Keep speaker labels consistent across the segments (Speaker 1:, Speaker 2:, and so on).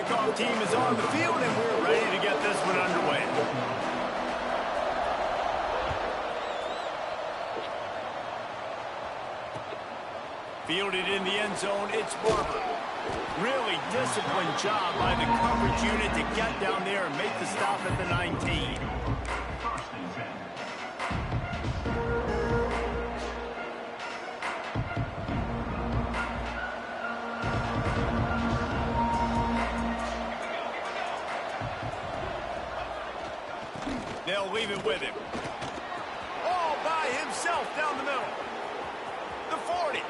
Speaker 1: kickoff team is on the field, and we're ready to get this one underway. Fielded in the end zone, it's Barber. Really disciplined job by the coverage unit to get down there and make the stop at the 19. They'll leave it with him. All by himself down the middle. The 40,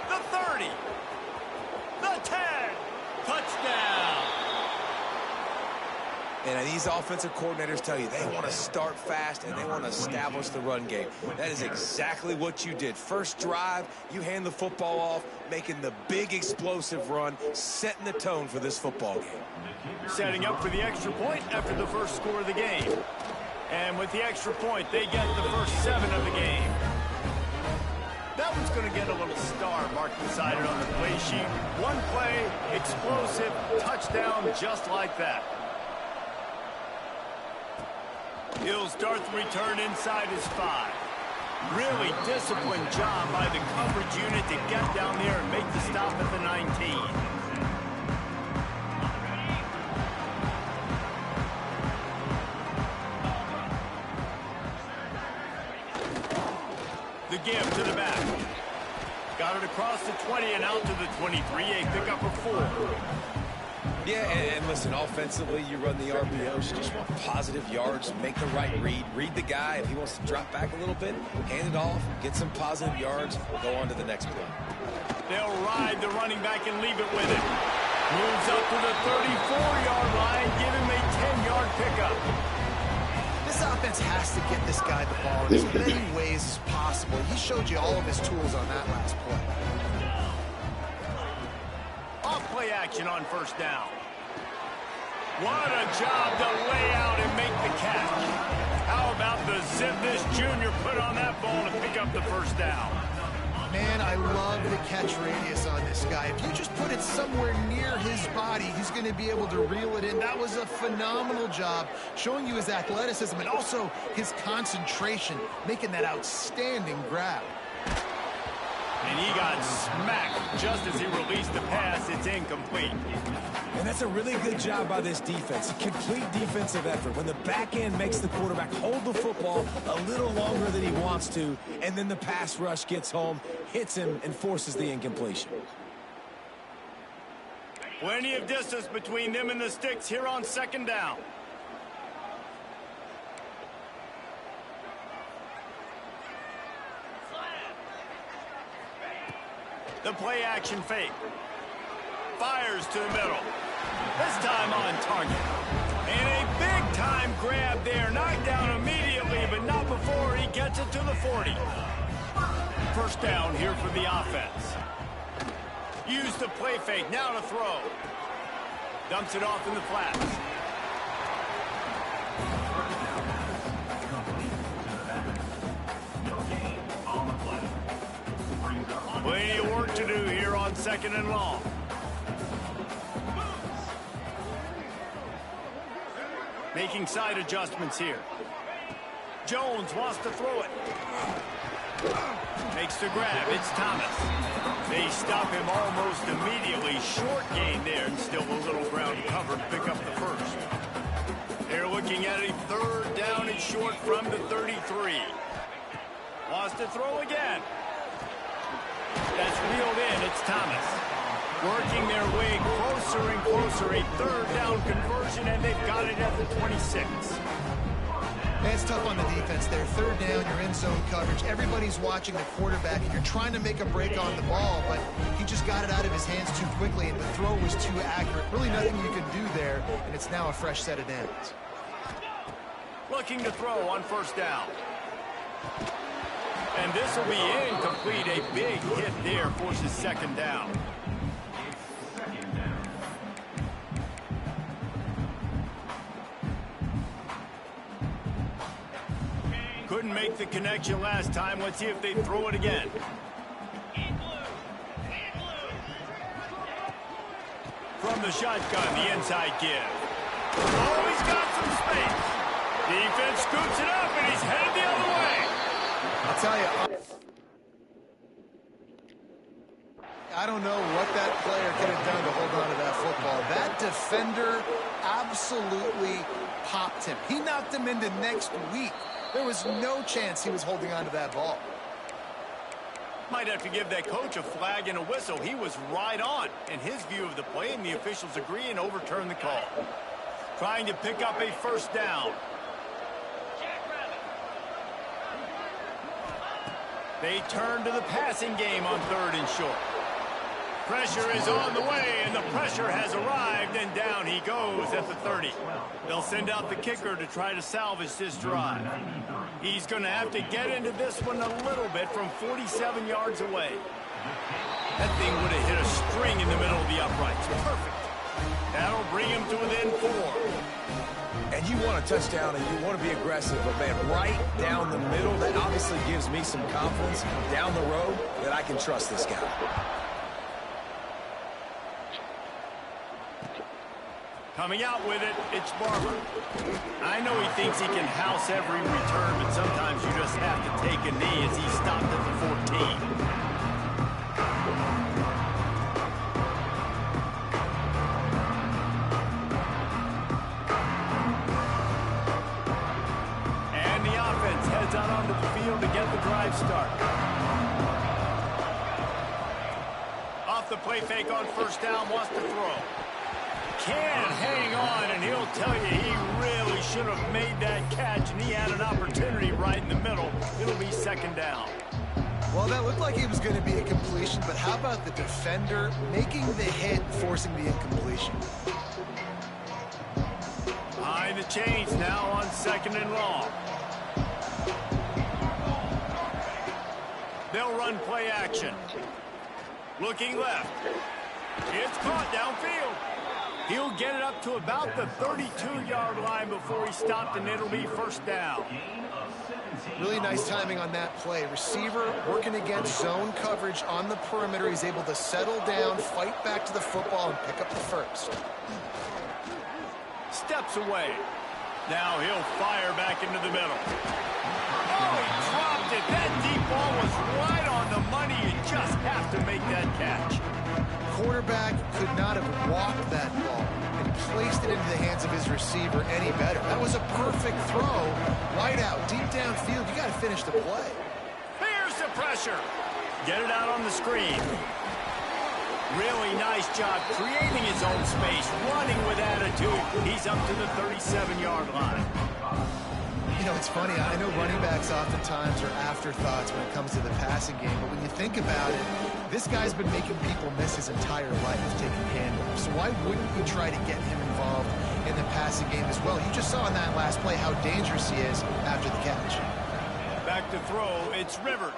Speaker 1: the 30, the 10. Touchdown.
Speaker 2: And these offensive coordinators tell you they want to start fast and they want to establish the run game. That is exactly what you did. First drive, you hand the football off, making the big explosive run, setting the tone for this football game.
Speaker 1: Setting up for the extra point after the first score of the game. And with the extra point, they get the first 7 of the game. That one's going to get a little star marked beside it on the play sheet. One play, explosive, touchdown, just like that. He'll start the return inside his 5. Really disciplined job by the coverage unit to get down there and make the stop at the 19. The give to the back. Got it across the 20 and out to the 23. A pickup of 4.
Speaker 2: Yeah, and listen, offensively, you run the RPOs. You just want positive yards, make the right read. Read the guy. If he wants to drop back a little bit, hand it off, get some positive yards, go on to the next play.
Speaker 1: They'll ride the running back and leave it with him. Moves up to the 34-yard line, give him a 10-yard pickup.
Speaker 3: This offense has to get this guy the ball in as many ways as possible. He showed you all of his tools on that last play.
Speaker 1: Off play action on first down. What a job to lay out and make the catch. How about the zip this junior put on that ball to pick up the first down?
Speaker 3: Man, I love the catch radius on this guy. If you just put it somewhere near his body, he's going to be able to reel it in. That was a phenomenal job, showing you his athleticism and also his concentration, making that outstanding grab.
Speaker 1: And he got smacked just as he released the pass. It's incomplete.
Speaker 2: And that's a really good job by this defense. A complete defensive effort. When the back end makes the quarterback hold the football a little longer than he wants to, and then the pass rush gets home, hits him, and forces the incompletion.
Speaker 1: Plenty of distance between them and the sticks here on second down. The play action fake. Fires to the middle. This time on target. And a big time grab there. Knocked down immediately, but not before he gets it to the 40. First down here for the offense. Use the play fake. Now to throw. Dumps it off in the flats. Plenty of work to do here on second and long. Making side adjustments here. Jones wants to throw it. Makes the grab. It's Thomas. They stop him almost immediately. Short gain there and still a little ground covered to pick up the first. They're looking at a third down and short from the 33. Wants to throw again. That's reeled in. It's Thomas. Working their way closer and closer. A third down conversion, and they've got it at the 26.
Speaker 3: It's tough on the defense there. Third down, you're in zone coverage. Everybody's watching the quarterback, and you're trying to make a break on the ball, but he just got it out of his hands too quickly, and the throw was too accurate. Really nothing you can do there, and it's now a fresh set of downs.
Speaker 1: Looking to throw on first down. And this will be incomplete. A big hit there forces second down. Couldn't make the connection last time. Let's see if they throw it again. From the shotgun, the inside give. Oh, he's got some space. Defense scoops it up, and he's headed the other way.
Speaker 3: I'll tell you, I don't know what that player could have done to hold on to that football. That defender absolutely popped him. He knocked him into next week. There was no chance he was holding on to that ball.
Speaker 1: Might have to give that coach a flag and a whistle. He was right on in his view of the play, and the officials agree and overturn the call. Trying to pick up a first down. They turn to the passing game on 3rd and short. Pressure is on the way, and the pressure has arrived, and down he goes at the 30. They'll send out the kicker to try to salvage this drive. He's going to have to get into this one a little bit from 47 yards away. That thing would have hit a string in the middle of the uprights. Perfect. That'll bring him to within 4.
Speaker 2: And you want a touchdown and you want to be aggressive, but man, right down the middle, that obviously gives me some confidence down the road that I can trust this guy.
Speaker 1: Coming out with it, it's Barber. I know he thinks he can house every return, but sometimes you just have to take a knee as he stopped at the 14. And the offense heads out onto the field to get the drive started. Off the play fake on first down, wants to throw. Can hang on, and he'll tell you he really should have made that catch, and he had an opportunity right in the middle. It'll be 2nd down.
Speaker 3: Well, that looked like it was going to be a completion, but how about the defender making the hit, forcing the incompletion?
Speaker 1: Behind the chains now on 2nd and long. They'll run play action. Looking left. It's caught downfield. He'll get it up to about the 32-yard line before he stopped, and it'll be 1st down.
Speaker 3: Really nice timing on that play. Receiver working against zone coverage on the perimeter. He's able to settle down, fight back to the football, and pick up the first.
Speaker 1: Steps away. Now he'll fire back into the middle. Oh, he dropped it. That deep ball was right on the money. You just have to make that catch.
Speaker 3: Quarterback could not have walked that ball and placed it into the hands of his receiver any better. That was a perfect throw. Wide out, deep downfield. You got to finish the play.
Speaker 1: Here's the pressure. Get it out on the screen. Really nice job creating his own space, running with attitude. He's up to the 37-yard line.
Speaker 3: You know, it's funny. I know running backs oftentimes are afterthoughts when it comes to the passing game, but when you think about it, this guy's been making people miss his entire life taking handoffs. So why wouldn't you try to get him involved in the passing game as well? You just saw in that last play how dangerous he is after the catch.
Speaker 1: Back to throw, it's Rivers.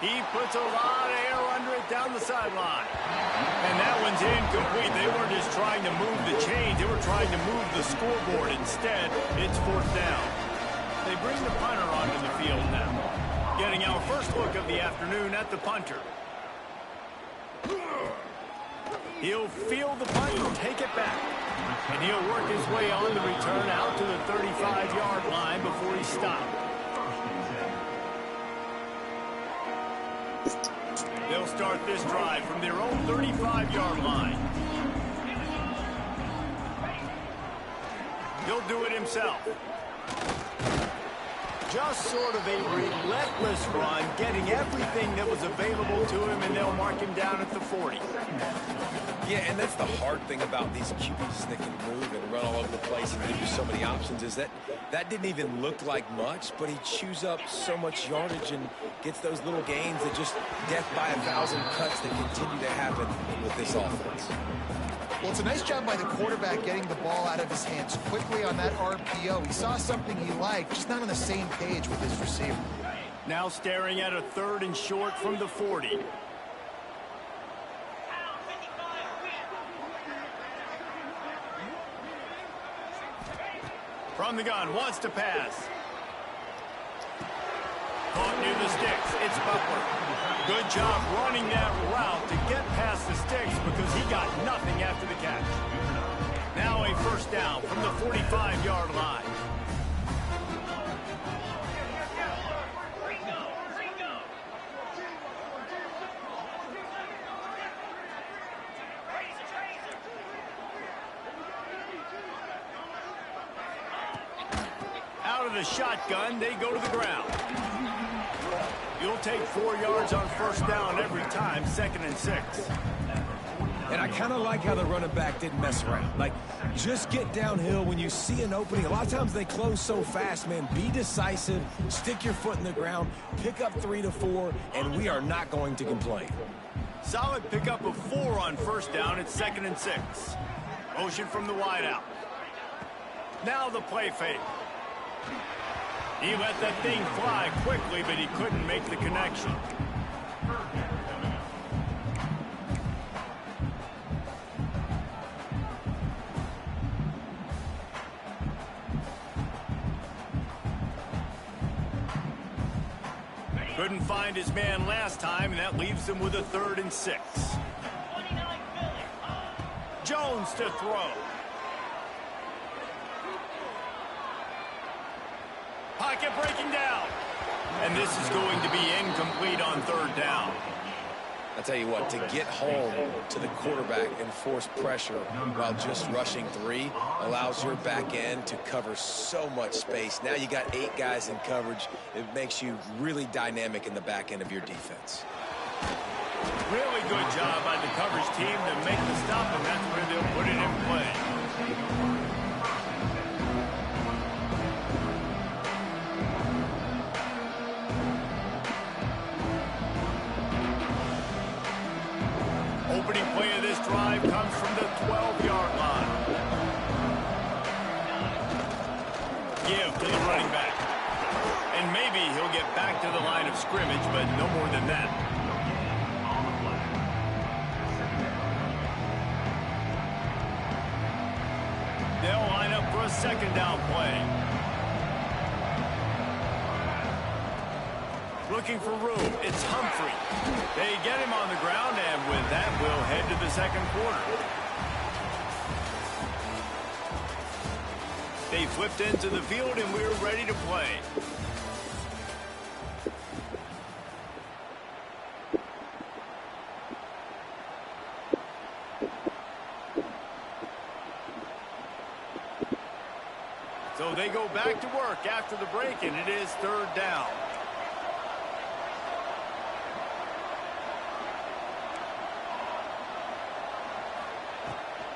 Speaker 1: He puts a lot of air under it down the sideline. And that one's incomplete. They weren't just trying to move the chains. They were trying to move the scoreboard. Instead, it's 4th down. They bring the punter onto the field now. Getting our first look of the afternoon at the punter. He'll field the punt and take it back. And he'll work his way on the return out to the 35-yard line before he stopped. They'll start this drive from their own 35-yard line. He'll do it himself. Just sort of a relentless run, getting everything that was available to him, and they'll mark him down at the 40.
Speaker 2: Yeah, and that's the hard thing about these QBs that can move and run all over the place and give you so many options is that didn't even look like much, but he chews up so much yardage and gets those little gains that just death by 1,000 cuts that continue to happen with this offense.
Speaker 3: Well, it's a nice job by the quarterback getting the ball out of his hands quickly on that RPO. He saw something he liked, just not on the same page with his receiver.
Speaker 1: Now staring at a 3rd and short from the 40. From the gun, wants to pass. Caught near the sticks. It's Butler. Good job running that route to get past the sticks because he got nothing after the catch. Now a first down from the 45-yard line. Out of the shotgun, they go to the ground. You'll take 4 yards on first down every time, 2nd and 6.
Speaker 2: And I kind of like how the running back didn't mess around. Like, just get downhill when you see an opening. A lot of times they close so fast, man. Be decisive, stick your foot in the ground, pick up 3 to 4, and we are not going to complain.
Speaker 1: Solid pickup of 4 on first down. It's 2nd and 6. Motion from the wideout. Now the play fake. He let that thing fly quickly, but he couldn't make the connection. Couldn't find his man last time, and that leaves him with a 3rd and 6. Jones to throw. Pocket breaking down. And this is going to be incomplete on 3rd down.
Speaker 2: I'll tell you what, to get home to the quarterback and force pressure while just rushing 3 allows your back end to cover so much space. Now you got 8 guys in coverage. It makes you really dynamic in the back end of your defense.
Speaker 1: Really good job by the coverage team to make the stop, and that's where they'll put it in play. Opening play of this drive comes from the 12-yard line. Give to the running back. And maybe he'll get back to the line of scrimmage, but no more than that. They'll line up for a 2nd down play. Looking for room. It's Humphrey. They get him on the ground, and with that, we'll head to the 2nd quarter. They flipped into the field, and we're ready to play. So they go back to work after the break, and it is 3rd down.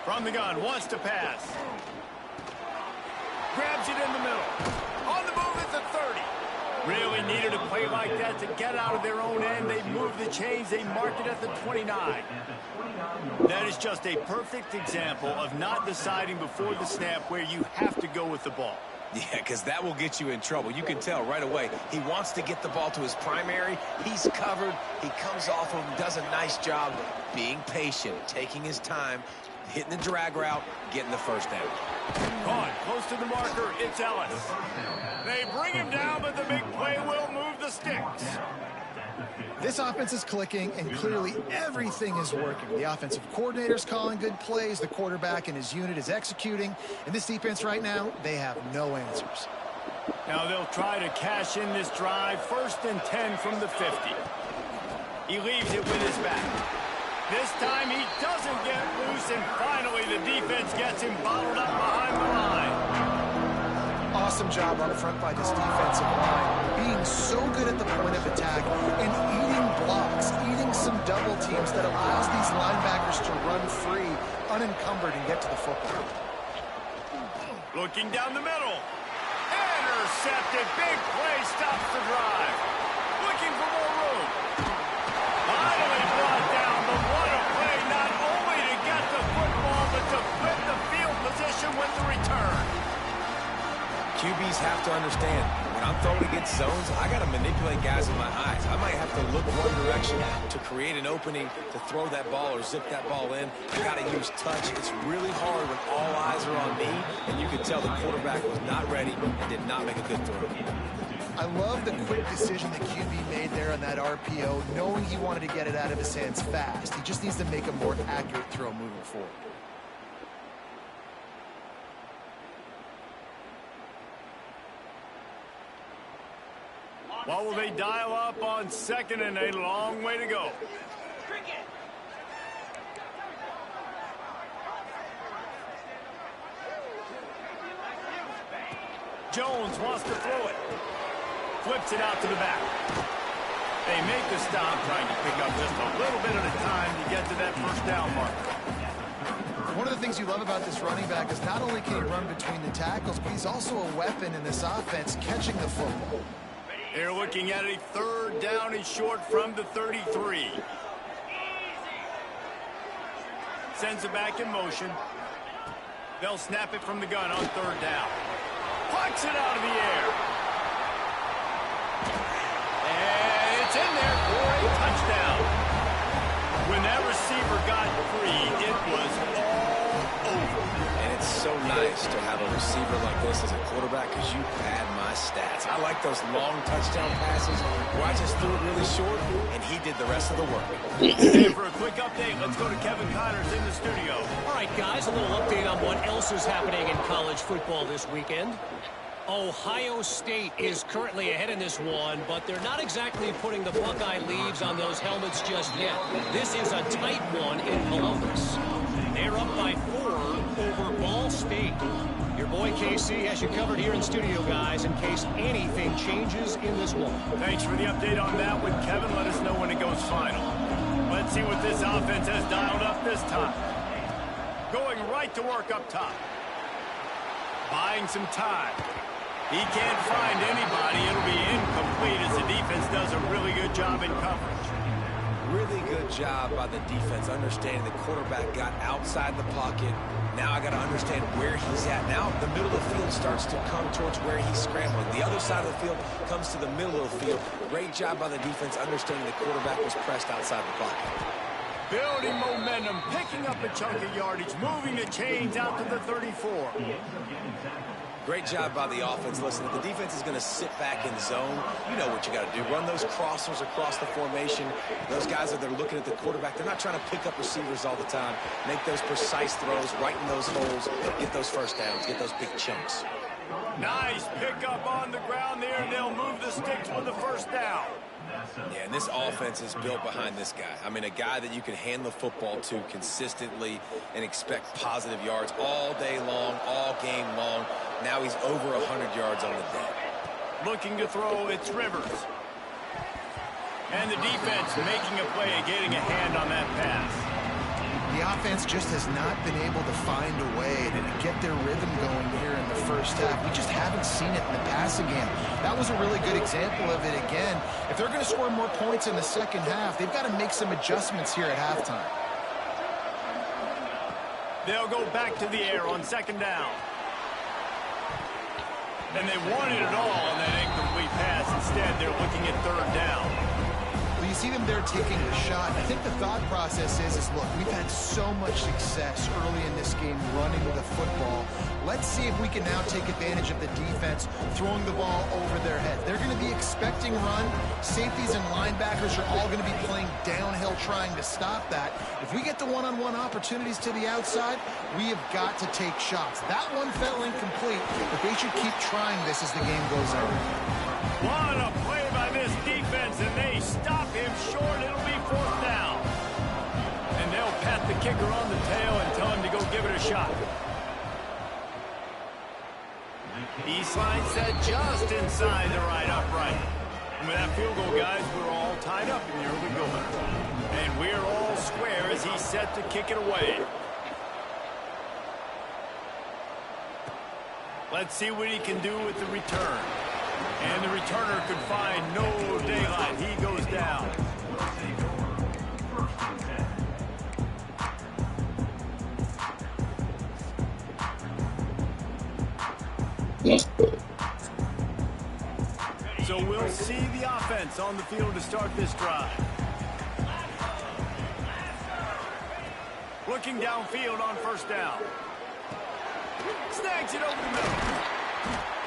Speaker 1: From the gun, wants to pass. Grabs it in the middle. On the move at the 30. Really needed a play like that to get out of their own end. They move the chains. They mark it at the 29. That is just a perfect example of not deciding before the snap where you have to go with the ball.
Speaker 2: Yeah, because that will get you in trouble. You can tell right away. He wants to get the ball to his primary. He's covered. He comes off of him, does a nice job being patient, taking his time, hitting the drag route, getting the first down.
Speaker 1: Caught close to the marker. It's Ellis. They bring him down, but the big play will move the sticks.
Speaker 3: This offense is clicking, and clearly everything is working. The offensive coordinator's calling good plays. The quarterback and his unit is executing. And this defense right now, they have no answers.
Speaker 1: Now they'll try to cash in this drive. 1st and 10 from the 50. He leaves it with his back. This time he doesn't get loose, and finally the defense gets him bottled up behind the line.
Speaker 3: Awesome job up front by this defensive line, being so good at the point of attack and eating blocks, eating some double teams that allows these linebackers to run free, unencumbered, and get to the football.
Speaker 1: Looking down the middle. Intercepted. Big play stops the drive. Looking for more room. Finally brought down, but what a play, not only to get the football, but to flip the field position with the return.
Speaker 2: QBs have to understand, when I'm throwing against zones, I got to manipulate guys in my eyes. I might have to look one direction to create an opening to throw that ball or zip that ball in. I got to use touch. It's really hard when all eyes are on me, and you could tell the quarterback was not ready and did not make a good throw.
Speaker 3: I love the quick decision the QB made there on that RPO, knowing he wanted to get it out of his hands fast. He just needs to make a more accurate throw moving forward.
Speaker 1: What will they dial up on 2nd and a long way to go? Jones wants to throw it. Flips it out to the back. They make the stop, trying to pick up just a little bit at a time to get to that first down mark.
Speaker 3: One of the things you love about this running back is not only can he run between the tackles, but he's also a weapon in this offense, catching the football.
Speaker 1: They're looking at a 3rd down and short from the 33. Sends it back in motion. They'll snap it from the gun on 3rd down. Pucks it out of the air. And it's in there for a touchdown. When that receiver got free, it was all over.
Speaker 2: And it's so nice to have a receiver like this as a quarterback because you pad my stats. I like those long touchdown passes where I just threw it really short and he did the rest of the work.
Speaker 1: And for a quick update, let's go to Kevin Connors in the studio.
Speaker 4: All right, guys, a little update on what else is happening in college football this weekend. Ohio State is currently ahead in this one, but they're not exactly putting the Buckeye leaves on those helmets just yet. This is a tight one in Columbus. They're up by 4 over Ball State. Your boy KC has you covered here in studio, guys, in case anything changes in this one.
Speaker 1: Thanks for the update on that one, Kevin. Let us know when it goes final. Let's see what this offense has dialed up this time. Going right to work up top. Buying some time. He can't find anybody. It'll be incomplete as the defense does a really good job in coverage.
Speaker 2: Really good job by the defense, understanding the quarterback got outside the pocket. Now I got to understand where he's at. Now the middle of the field starts to come towards where he's scrambling. The other side of the field comes to the middle of the field. Great job by the defense, understanding the quarterback was pressed outside the pocket.
Speaker 1: Building momentum, picking up a chunk of yardage, moving the chains out to the 34.
Speaker 2: Great job by the offense. Listen, if the defense is going to sit back in zone, you know what you got to do. Run those crossers across the formation. Those guys that are looking at the quarterback, they're not trying to pick up receivers all the time. Make those precise throws, right in those holes, get those first downs, get those big chunks.
Speaker 1: Nice pickup on the ground there, and they'll move the sticks with the first down.
Speaker 2: Yeah, and this offense is built behind this guy. I mean, a guy that you can hand the football to consistently and expect positive yards all day long, all game long. Now he's over 100 yards on the day.
Speaker 1: Looking to throw, it's Rivers. And the defense making a play, getting a hand on that pass.
Speaker 3: The offense just has not been able to find a way to get their rhythm going here in the first half. We just haven't seen it in the passing game. That was a really good example of it again. If they're going to score more points in the second half, they've got to make some adjustments here at halftime.
Speaker 1: They'll go back to the air on 2nd down. And they wanted it all on that incomplete pass. Instead, they're looking at 3rd down.
Speaker 3: Well, you see them there taking the shot. I think the thought process is look, we've had so much success early in this game running the football. Let's see if we can now take advantage of the defense throwing the ball over their heads. They're going to be expecting run. Safeties and linebackers are all going to be playing downhill trying to stop that. If we get the one-on-one opportunities to the outside, we have got to take shots. That one fell incomplete, but they should keep trying this as the game goes on.
Speaker 1: What a play by this defense, and they stop him short. It'll be 4th down. And they'll pat the kicker on the tail and tell him to go give it a shot. Eastline set just inside the right upright. And with that field goal, guys, we're all tied up in the early going. And we're all square as he's set to kick it away. Let's see what he can do with the return. And the returner could find no daylight. He goes down. So we'll see the offense on the field to start this drive. Looking downfield on 1st down. Snags it over the middle.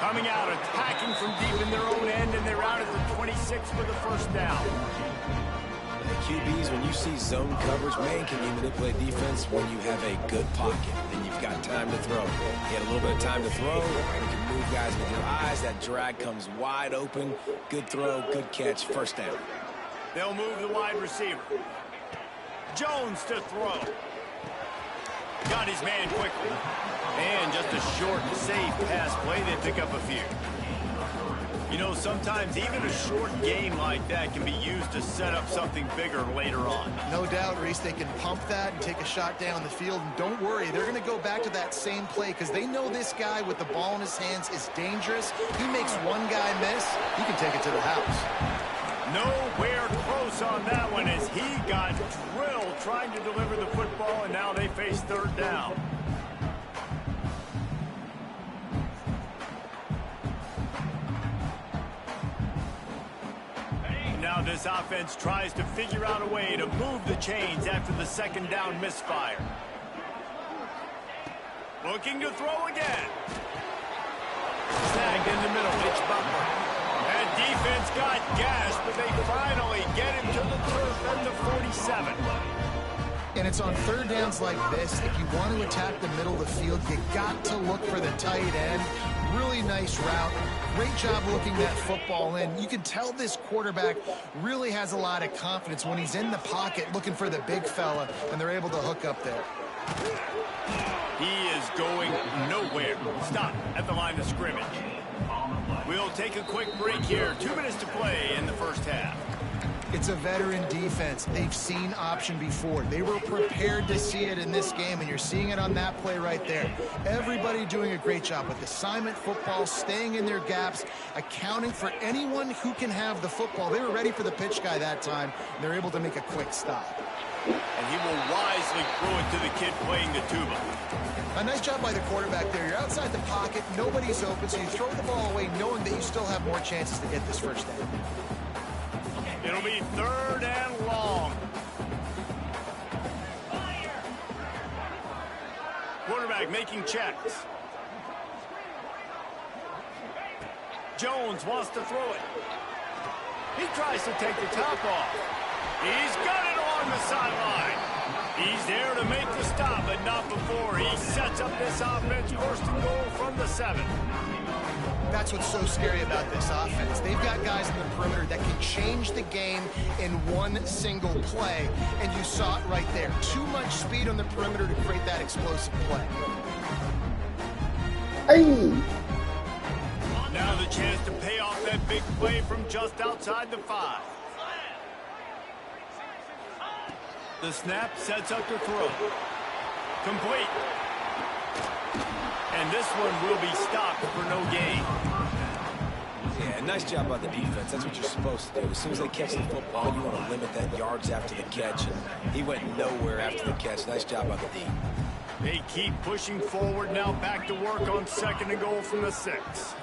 Speaker 1: Coming out, attacking from deep in their own end, and 6 for the first down.
Speaker 2: QBs, when you see zone coverage, man, can you manipulate defense when you have a good pocket and you've got time to throw. You had a little bit of time to throw. You can move guys with your eyes. That drag comes wide open. Good throw, good catch, first down.
Speaker 1: They'll move the wide receiver. Jones to throw. Got his man quickly. And just a short, safe pass play. They pick up a few. You know, sometimes even a short game like that can be used to set up something bigger later on.
Speaker 3: No doubt, Reese, they can pump that and take a shot down the field. And don't worry, they're going to go back to that same play because they know this guy with the ball in his hands is dangerous. He makes one guy miss, he can take it to the house.
Speaker 1: Nowhere close on that one as he got drilled trying to deliver the football, and now they face third down. Now this offense tries to figure out a way to move the chains after the second down misfire. Looking to throw again. Snagged in the middle, Mitch Butler. And defense got gas, but they finally get him to the turf at the 47.
Speaker 3: And it's on third downs like this, if you want to attack the middle of the field, you got to look for the tight end. Really nice route. Great job looking that football in. You can tell this quarterback really has a lot of confidence when he's in the pocket looking for the big fella, and they're able to hook up there.
Speaker 1: He is going nowhere. Stop at the line of scrimmage. We'll take a quick break here. 2 minutes to play in the first half.
Speaker 3: It's a veteran defense. They've seen option before. They were prepared to see it in this game, and you're seeing it on that play right there. Everybody doing a great job with assignment football, staying in their gaps, accounting for anyone who can have the football. They were ready for the pitch guy that time, and they're able to make a quick stop.
Speaker 1: And he will wisely throw it to the kid playing the tuba.
Speaker 3: A nice job by the quarterback there. You're outside the pocket, nobody's open, so you throw the ball away knowing that you still have more chances to get this first down.
Speaker 1: It'll be third and long. Quarterback making checks. Jones wants to throw it. He tries to take the top off. He's got it along the sideline. He's there to make the stop, but not before he sets up this offense first and goal from the 7.
Speaker 3: That's what's so scary about this offense. They've got guys in the perimeter that can change the game in one single play, and you saw it right there. Too much speed on the perimeter to create that explosive play.
Speaker 5: Hey.
Speaker 1: Now the chance to pay off that big play from just outside the 5. The snap sets up the throw. Complete. And this one will be stopped for no gain.
Speaker 2: Yeah, nice job by the defense. That's what you're supposed to do. As soon as they catch the football, you want to limit that yards after the catch. And he went nowhere after the catch. Nice job by the D.
Speaker 1: They keep pushing forward now, back to work on second and goal from the 6.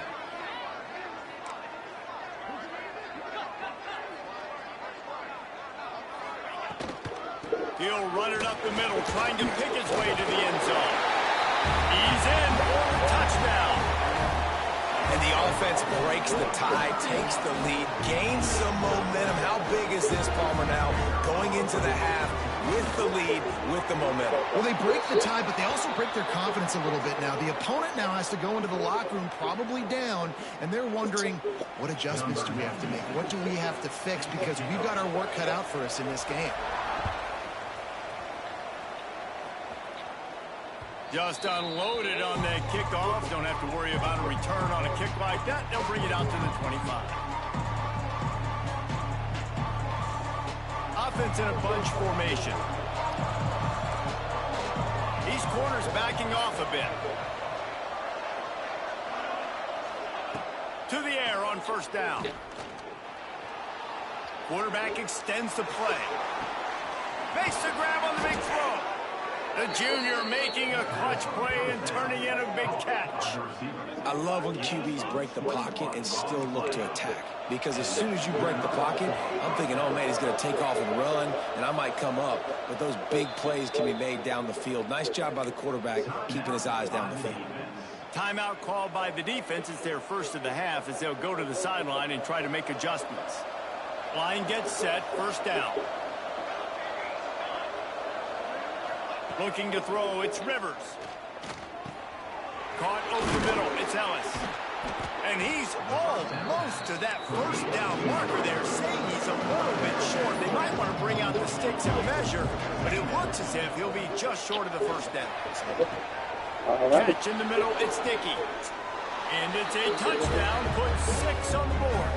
Speaker 1: He'll run it up the middle, trying to pick his way to the end zone. He's in for the touchdown.
Speaker 2: And the offense breaks the tie, takes the lead, gains some momentum. How big is this, Palmer, now going into the half with the lead, with the momentum?
Speaker 3: Well, they break the tie, but they also break their confidence a little bit now. The opponent now has to go into the locker room probably down, and they're wondering, what adjustments do we have to make? What do we have to fix? Because we've got our work cut out for us in this game.
Speaker 1: Just unloaded on that kickoff. Don't have to worry about a return on a kick like that. They'll bring it out to the 25. Offense in a bunch formation. These corners backing off a bit. To the air on first down. Quarterback extends the play. Makes the grab on the big throw. The junior making a clutch play and turning in a big catch.
Speaker 2: I love when QBs break the pocket and still look to attack. Because as soon as you break the pocket, I'm thinking, oh, man, he's going to take off and run, and I might come up. But those big plays can be made down the field. Nice job by the quarterback keeping his eyes down the field.
Speaker 1: Timeout called by the defense. It's their first of the half as they'll go to the sideline and try to make adjustments. Line gets set, first down. Looking to throw, it's Rivers. Caught over the middle, it's Ellis. And he's almost to that first down marker there, saying he's a little bit short. They might want to bring out the sticks and measure, but it looks as if he'll be just short of the first down. Catch in the middle, it's Dickey. And it's a touchdown, puts 6 on the board.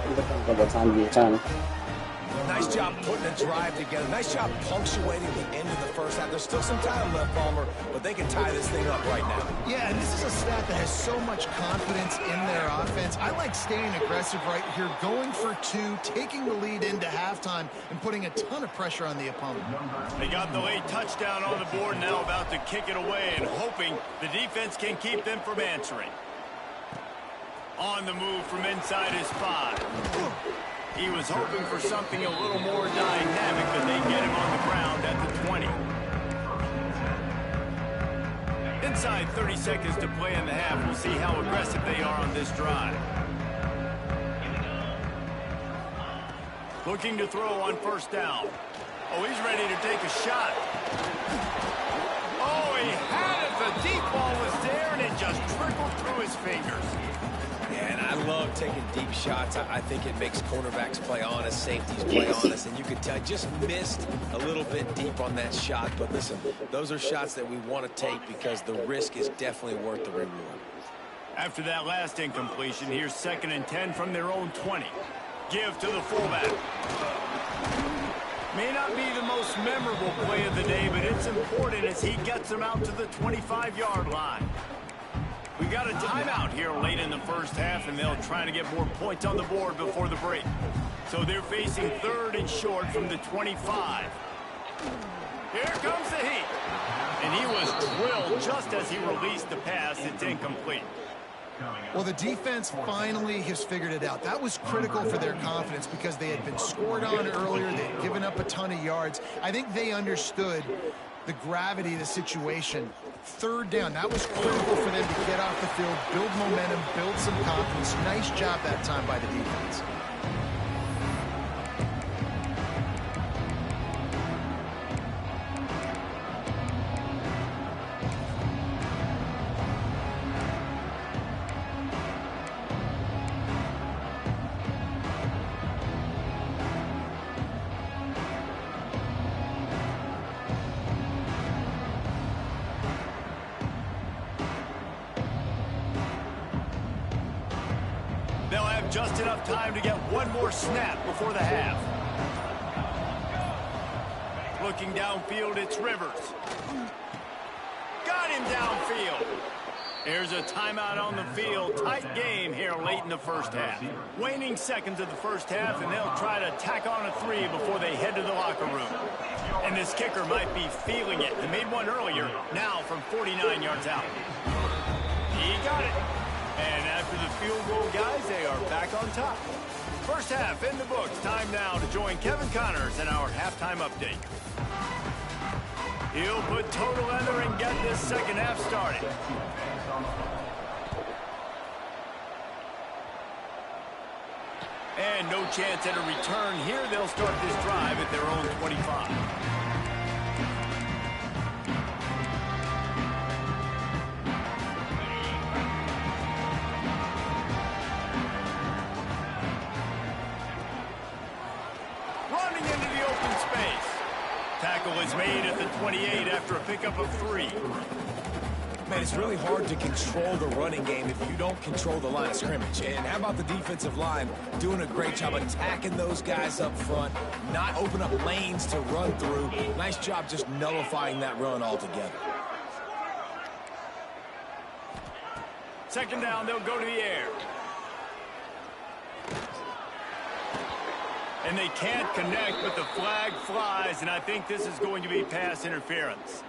Speaker 2: Nice job putting a drive together. Nice job punctuating the end of the first half. There's still some time left, Palmer, but they can tie this thing up right now.
Speaker 3: Yeah, and this is a stat that has so much confidence in their offense. I like staying aggressive right here, going for 2, taking the lead into halftime, and putting a ton of pressure on the opponent.
Speaker 1: They got the late touchdown on the board, now about to kick it away and hoping the defense can keep them from answering. On the move from inside his 5. He was hoping for something a little more dynamic, but they get him on the ground at the 20. Inside 30 seconds to play in the half. We'll see how aggressive they are on this drive. Looking to throw on first down. Oh, he's ready to take a shot. Oh, he had it. The deep ball was there, and it just trickled through his fingers.
Speaker 2: Yeah, and I love taking deep shots. I think it makes cornerbacks play honest, safeties play honest, and you could tell just missed a little bit deep on that shot. But listen, those are shots that we want to take because the risk is definitely worth the reward.
Speaker 1: After that last incompletion, here's 2nd and 10 from their own 20. Give to the fullback. May not be the most memorable play of the day, but it's important as he gets them out to the 25-yard line. We got a timeout here late in the first half, and they'll try to get more points on the board before the break. So they're facing 3rd and short from the 25. Here comes the heat. And he was drilled just as he released the pass. It's incomplete.
Speaker 3: Well, the defense finally has figured it out. That was critical for their confidence because they had been scored on earlier. They had given up a ton of yards. I think they understood the gravity of the situation. 3rd down, that was critical for them to get off the field, build momentum, build some confidence. Nice job that time by the defense.
Speaker 1: They'll have just enough time to get one more snap before the half. Looking downfield, it's Rivers. Got him downfield. There's a timeout on the field. Tight game here late in the first half. Waning seconds of the first half, and they'll try to tack on a 3 before they head to the locker room. And this kicker might be feeling it. They made one earlier, now from 49 yards out. He got it. And after the field goal, guys, they are back on top. First half in the books. Time now to join Kevin Connors in our halftime update. He'll put total under and get this second half started. And no chance at a return here. They'll start this drive at their own 25. Tackle is made at the 28 after a pickup of 3.
Speaker 2: Man, it's really hard to control the running game if you don't control the line of scrimmage. And how about the defensive line doing a great job attacking those guys up front, not open up lanes to run through. Nice job just nullifying that run altogether.
Speaker 1: 2nd down, they'll go to the air. And they can't connect, but the flag flies, and I think this is going to be pass interference.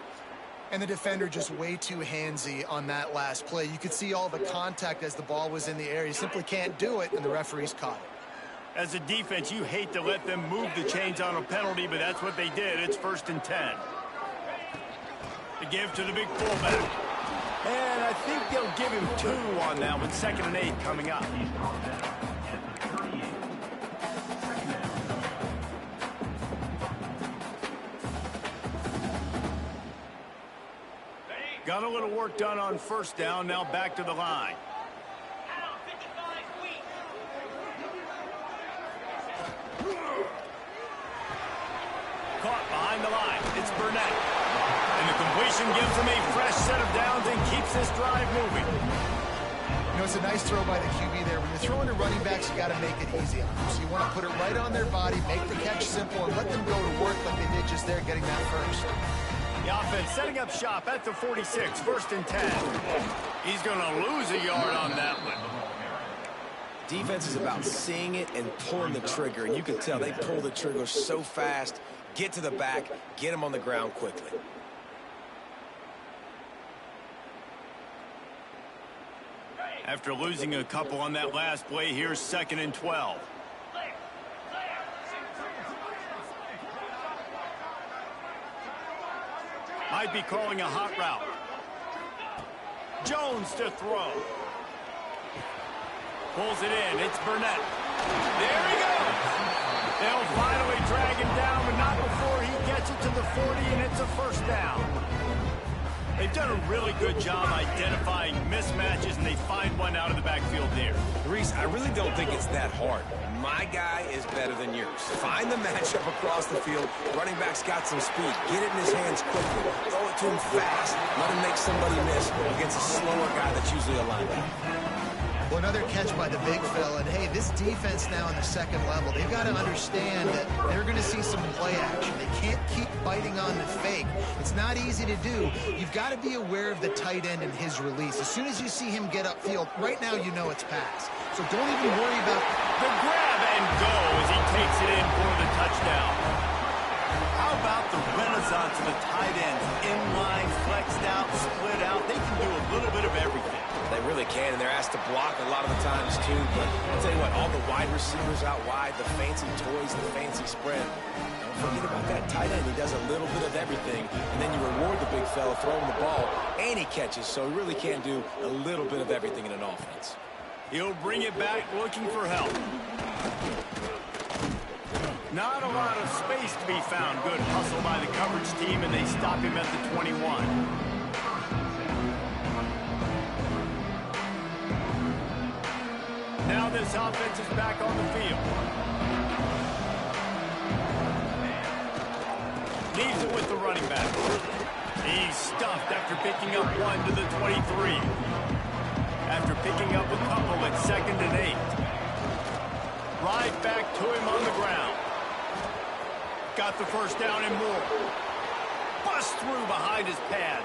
Speaker 3: And the defender just way too handsy on that last play. You could see all the contact as the ball was in the air. You simply can't do it, and the referee's caught it.
Speaker 1: As a defense, you hate to let them move the chains on a penalty, but that's what they did. It's 1st and 10. The give to the big fullback. And I think they'll give him 2 on that one. 2nd and 8 coming up. Got a little work done on 1st down. Now back to the line. Caught behind the line. It's Burnett. And the completion gives him a fresh set of downs and keeps this drive moving.
Speaker 3: You know, it's a nice throw by the QB there. When you're throwing to running backs, you got to make it easy on them. So you want to put it right on their body, make the catch simple, and let them go to work like they did just there, getting that first.
Speaker 1: The offense setting up shop at the 46, 1st and 10. He's going to lose a yard on that one.
Speaker 2: Defense is about seeing it and pulling the trigger, and you can tell they pull the trigger so fast, get to the back, get him on the ground quickly.
Speaker 1: After losing a couple on that last play, here's 2nd and 12. Might be calling a hot route. Jones to throw. Pulls it in. It's Burnett. There he goes. They'll finally drag him down, but not before he gets it to the 40, and it's a 1st down. They've done a really good job identifying mismatches, and they find one out of the backfield there.
Speaker 2: Reese, I really don't think it's that hard. My guy is better than yours. Find the matchup across the field. Running back's got some speed. Get it in his hands quickly. Throw it to him fast. Let him make somebody miss against a slower guy that's usually a linebacker.
Speaker 3: Well, another catch by the big fella. And, hey, this defense now in the 2nd level, they've got to understand that they're going to see some play action. They can't keep biting on the fake. It's not easy to do. You've got to be aware of the tight end and his release. As soon as you see him get upfield, right now you know it's pass. So don't even worry about
Speaker 1: the grab and go as he takes it in for the touchdown. How about the renaissance of the tight ends? Inline, flexed out, split out. They can do a little bit of everything.
Speaker 2: They really can, and they're asked to block a lot of the times, too. But I'll tell you what, all the wide receivers out wide, the fancy toys, the fancy spread. Don't forget about that tight end. He does a little bit of everything, and then you reward the big fella throwing the ball, and he catches, so he really can do a little bit of everything in an offense.
Speaker 1: He'll bring it back looking for help. Not a lot of space to be found. Good hustle by the coverage team, and they stop him at the 21. Now this offense is back on the field. Leaves it with the running back. He's stuffed after picking up 1 to the 23. After picking up a couple at 2nd and 8. Right back to him on the ground. Got the 1st down and more. Bust through behind his pad.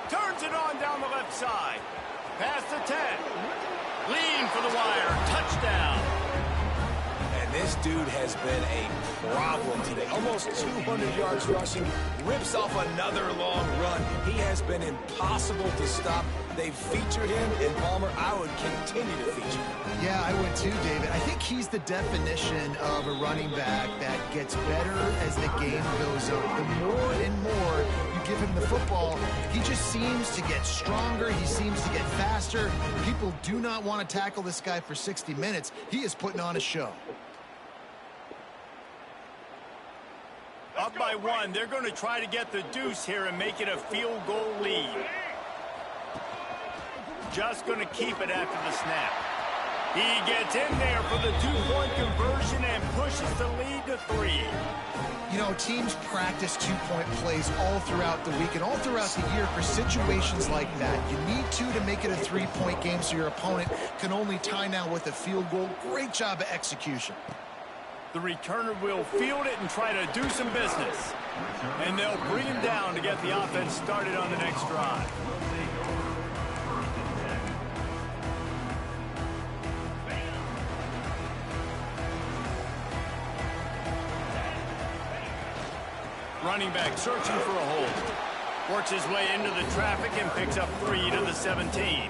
Speaker 1: Turns it on down the left side. Past the 10. Lean for the wire. Touchdown.
Speaker 2: And this dude has been a problem today. Almost 200 yards rushing. Rips off another long run. He has been impossible to stop. They've featured him, and Palmer, I would continue to feature him.
Speaker 3: Yeah, I would too, David. I think he's the definition of a running back that gets better as the game goes on. The more and more you give him the football, he just seems to get stronger. He seems to get faster. People do not want to tackle this guy for 60 minutes. He is putting on a show.
Speaker 1: Up by 1. They're going to try to get the deuce here and make it a field goal lead. Just going to keep it after the snap. He gets in there for the 2-point conversion and pushes the lead to 3.
Speaker 3: You know, teams practice 2-point plays all throughout the week and all throughout the year for situations like that. You need to make it a 3-point game so your opponent can only tie now with a field goal. Great job of execution.
Speaker 1: The returner will field it and try to do some business. And they'll bring him down to get the offense started on the next drive. Running back searching for a hole. Works his way into the traffic and picks up 3 to the 17.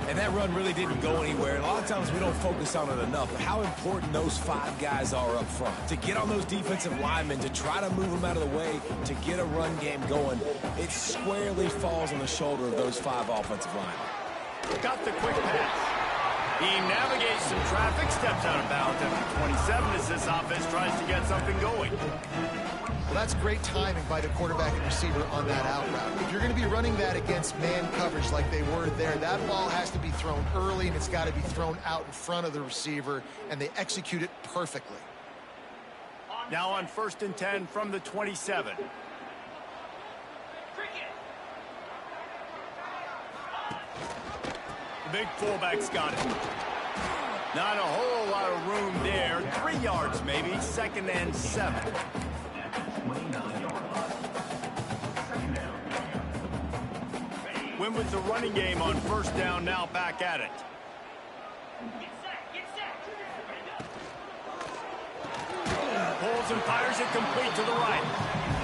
Speaker 2: And that run really didn't go anywhere. And a lot of times we don't focus on it enough. But how important those 5 guys are up front. To get on those defensive linemen, to try to move them out of the way, to get a run game going, it squarely falls on the shoulder of those 5 offensive linemen.
Speaker 1: Got the quick pass. He navigates some traffic, steps out of bounds after 27 as this offense tries to get something going.
Speaker 3: Well, that's great timing by the quarterback and receiver on that out route. If you're going to be running that against man coverage like they were there, that ball has to be thrown early, and it's got to be thrown out in front of the receiver, and they execute it perfectly.
Speaker 1: Now on 1st and 10 from the 27. The big fullback's got it. Not a whole lot of room there. 3 yards maybe. 2nd and 7. Win with the running game on 1st down, now back at it. Pulls and fires it complete to the right.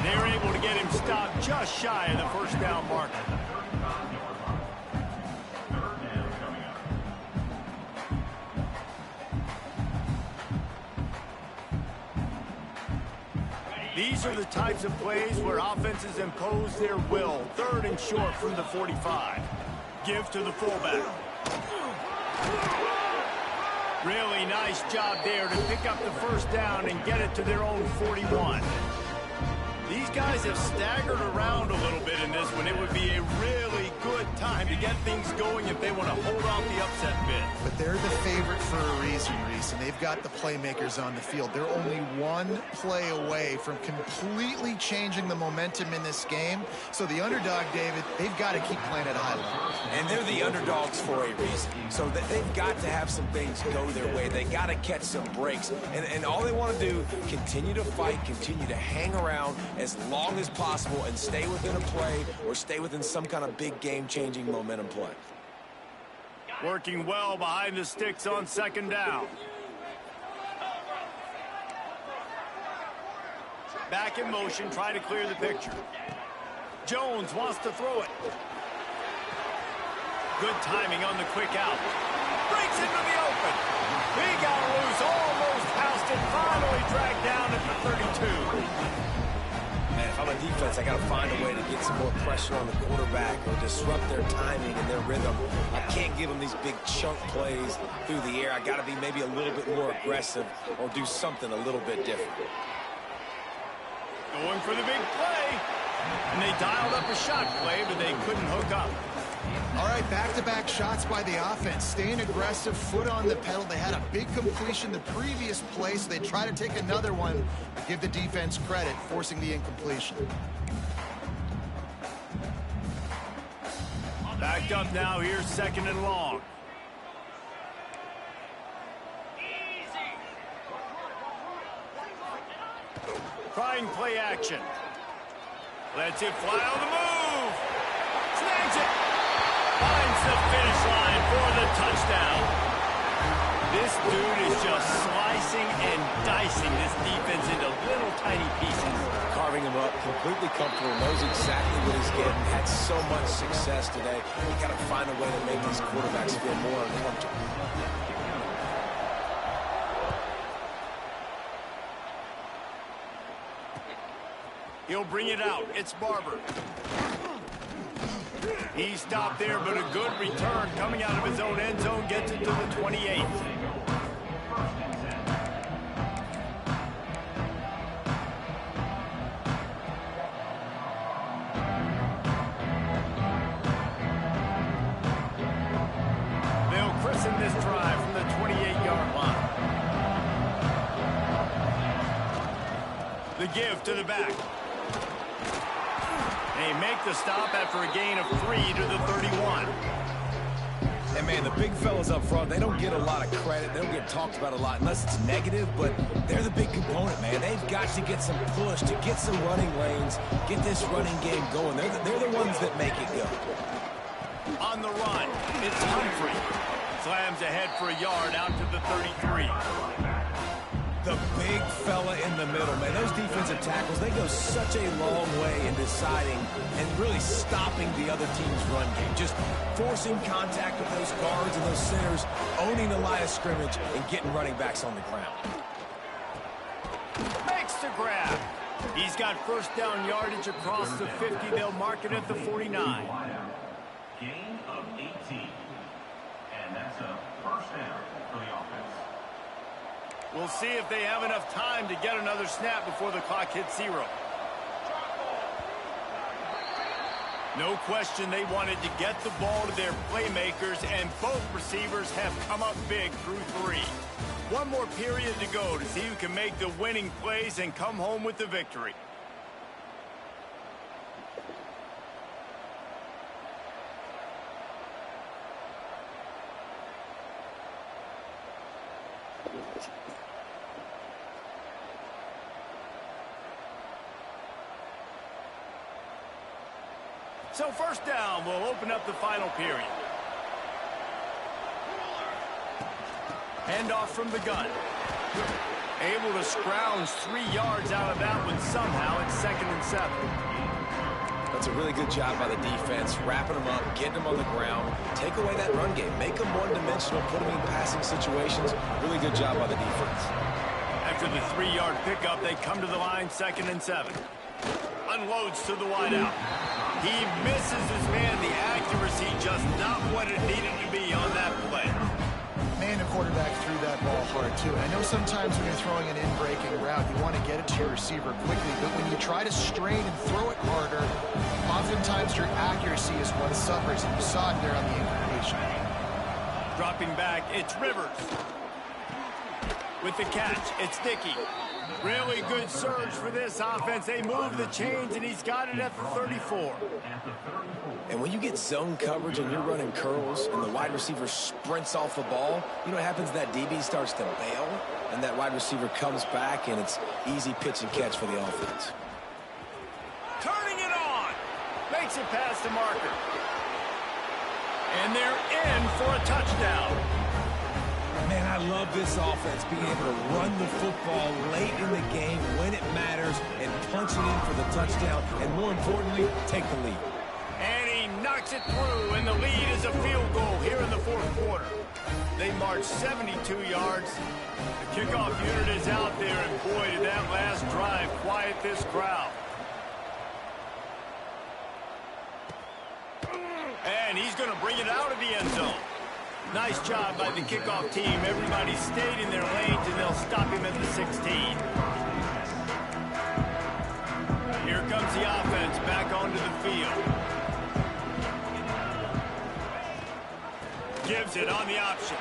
Speaker 1: They're able to get him stopped just shy of the 1st down marker. These are the types of plays where offenses impose their will. 3rd and short from the 45. Give to the fullback. Really nice job there to pick up the 1st down and get it to their own 41. These guys have staggered around a little bit in this one. It would be a really good time to get things going if they want to hold off the upset bid.
Speaker 3: But they're the favorite for a reason, Reese, and they've got the playmakers on the field. They're only 1 play away from completely changing the momentum in this game. So the underdog, David, they've got to keep playing at a high level.
Speaker 2: And they're the underdogs for a reason. So they've got to have some things go their way. They got to catch some breaks. And all they want to do, continue to fight, continue to hang around as long as possible and stay within a play or stay within some kind of big game-changing momentum play.
Speaker 1: Working well behind the sticks on 2nd down. Back in motion, try to clear the picture. Jones wants to throw it. Good timing on the quick out. Breaks into the open. He got loose, almost passed it, finally dragged down at the 32.
Speaker 2: Man, if I'm a defense, I got to find a way to get some more pressure on the quarterback or disrupt their timing and their rhythm. I can't give them these big chunk plays through the air. I got to be maybe a little bit more aggressive or do something a little bit different.
Speaker 1: Going for the big play. And they dialed up a shot play, but they couldn't hook up.
Speaker 3: All right, back-to-back shots by the offense. Staying aggressive, foot on the pedal. They had a big completion the previous play, so they try to take another one. Give the defense credit, forcing the incompletion.
Speaker 1: Backed up now, here's 2nd and long. Trying play action. Lets it fly on the move. Snags it. Finds the finish line for the touchdown. This dude is just slicing and dicing this defense into little tiny pieces.
Speaker 2: Carving him up, completely comfortable, knows exactly what he's getting, had so much success today. We got to find a way to make these quarterbacks feel more uncomfortable.
Speaker 1: He'll bring it out. It's Barber. He stopped there, but a good return coming out of his own end zone gets it to the 28. They'll christen this drive from the 28-yard line. The give to the back. They make the stop after a gain of 3 to the 31.
Speaker 2: And, man, the big fellas up front, they don't get a lot of credit. They don't get talked about a lot unless it's negative, but they're the big component, man. They've got to get some push, to get some running lanes, get this running game going. They're the ones that make it go.
Speaker 1: On the run, it's Humphrey. Slams ahead for a yard out to the 33.
Speaker 2: The big fella in the middle, man. Those defensive tackles, they go such a long way in deciding and really stopping the other team's run game. Just forcing contact with those guards and those centers, owning the line of scrimmage, and getting running backs on the ground.
Speaker 1: Makes the grab. He's got first down yardage across the 50. They'll mark it at the 49.
Speaker 5: Gain of 18. And that's a first down for the offense.
Speaker 1: We'll see if they have enough time to get another snap before the clock hits 0. No question they wanted to get the ball to their playmakers, and both receivers have come up big through 3. One more period to go to see who can make the winning plays and come home with the victory. So first down will open up the final period. Handoff from the gun. Able to scrounge 3 yards out of that one somehow. It's 2nd and 7.
Speaker 2: That's a really good job by the defense, wrapping them up, getting them on the ground, take away that run game, make them one-dimensional, put them in passing situations. Really good job by the defense.
Speaker 1: After the 3-yard pickup, they come to the line, 2nd and 7. Unloads to the wideout. He misses his man. The accuracy just not what it needed to be on that play.
Speaker 3: Man, the quarterback threw that ball hard, too. And I know sometimes when you're throwing an in-breaking route, you want to get it to your receiver quickly. But when you try to strain and throw it harder, oftentimes your accuracy is what suffers. And you saw it there on the incompletion.
Speaker 1: Dropping back, it's Rivers. With the catch, it's Dickey. Really good surge for this offense. They move the chains, and he's got it at the 34.
Speaker 2: And when you get zone coverage and you're running curls and the wide receiver sprints off the ball, you know what happens? That DB starts to bail, and that wide receiver comes back, and it's easy pitch and catch for the offense.
Speaker 1: Turning it on. Makes it past the marker. And they're in for a touchdown.
Speaker 2: Man, I love this offense, being able to run the football late in the game when it matters and punch it in for the touchdown, and more importantly, take the lead.
Speaker 1: And he knocks it through, and the lead is a field goal here in the 4th quarter. They march 72 yards. The kickoff unit is out there, and boy, did that last drive quiet this crowd. And he's going to bring it out of the end zone. Nice job by the kickoff team. Everybody stayed in their lanes, and they'll stop him at the 16. Here comes the offense back onto the field. Gives it on the option.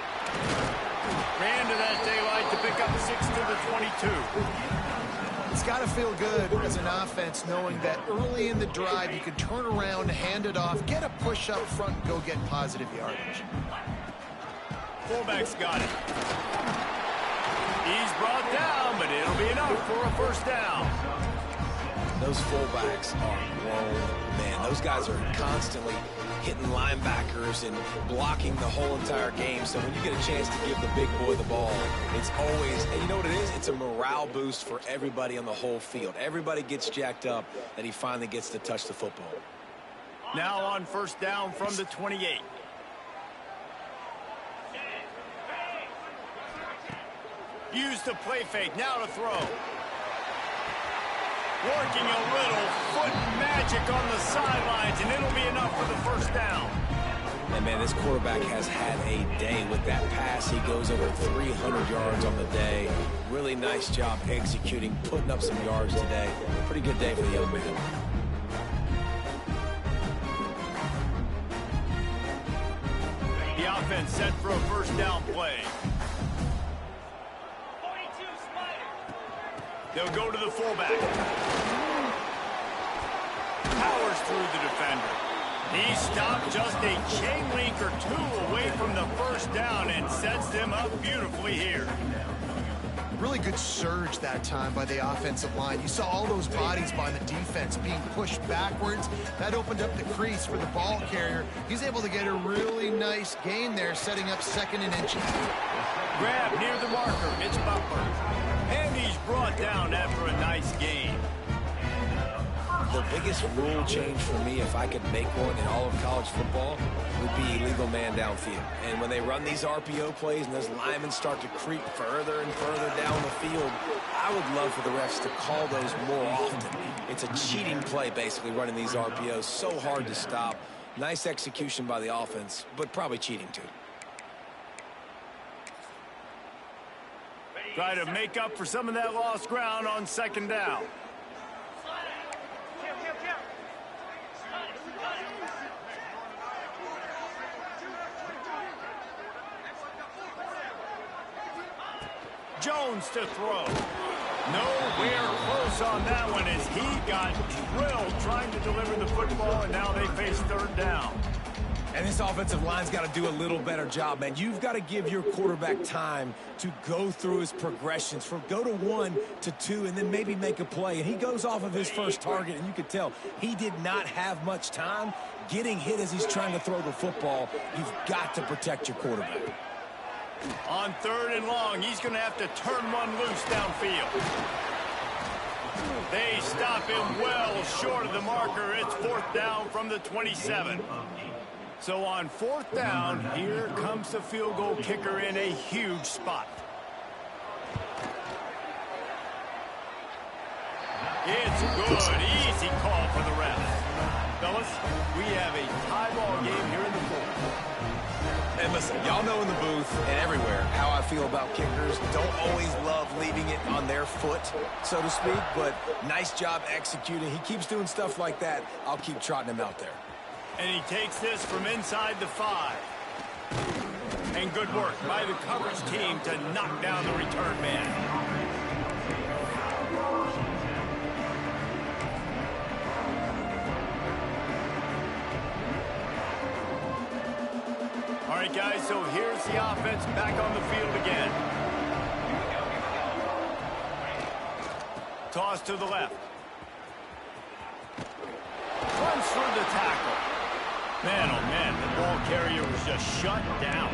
Speaker 1: Ran to that daylight to pick up 6 to the 22.
Speaker 3: It's got to feel good as an offense knowing that early in the drive you can turn around, hand it off, get a push up front, and go get positive yardage.
Speaker 1: Fullback's got it. He's brought down, but it'll be enough for a first down.
Speaker 2: Those fullbacks are grown men. Those guys are constantly hitting linebackers and blocking the whole entire game. So when you get a chance to give the big boy the ball, it's always, and you know what it is? It's a morale boost for everybody on the whole field. Everybody gets jacked up that he finally gets to touch the football.
Speaker 1: Now on first down from the 28. Use the play fake, now to throw. Working a little foot magic on the sidelines, and it'll be enough for the first down.
Speaker 2: And, man, this quarterback has had a day with that pass. He goes over 300 yards on the day. Really nice job executing, putting up some yards today. Pretty good day for the young man.
Speaker 1: The offense set for a first down play. They'll go to the fullback. Powers through the defender. He stopped just a chain link or 2 away from the first down and sets them up beautifully here.
Speaker 3: Really good surge that time by the offensive line. You saw all those bodies by the defense being pushed backwards. That opened up the crease for the ball carrier. He's able to get a really nice gain there, setting up 2nd and inches.
Speaker 1: Grab near the marker. It's Butler. brought down after a nice game.
Speaker 2: The biggest rule change for me, if I could make one in all of college football, would be illegal man downfield. And when they run these RPO plays and those linemen start to creep further and further down the field, I would love for the refs to call those more often. It's a cheating play, basically, running these RPOs. So hard to stop. Nice execution by the offense, but probably cheating, too.
Speaker 1: Try to make up for some of that lost ground on second down. Jones to throw. Nowhere close on that one as he got drilled trying to deliver the football, and now they face third down.
Speaker 2: And this offensive line's got to do a little better job, man. You've got to give your quarterback time to go through his progressions, from go to 1 to 2, and then maybe make a play. And he goes off of his first target, and you could tell he did not have much time getting hit as he's trying to throw the football. You've got to protect your quarterback.
Speaker 1: On third and long, he's going to have to turn one loose downfield. They stop him well short of the marker. It's fourth down from the 27. So on fourth down, here comes the field goal kicker in a huge spot. It's good. Easy call for the refs. Fellas, we have a tie ball game here in the fourth.
Speaker 2: And listen, y'all know in the booth and everywhere how I feel about kickers. Don't always love leaving it on their foot, so to speak, but nice job executing. He keeps doing stuff like that. I'll keep trotting him out there.
Speaker 1: And he takes this from inside the 5. And good work by the coverage team to knock down the return man. All right, guys, so here's the offense back on the field again. Toss to the left. Runs through the tackle. Man, oh man, the ball carrier was just shut down.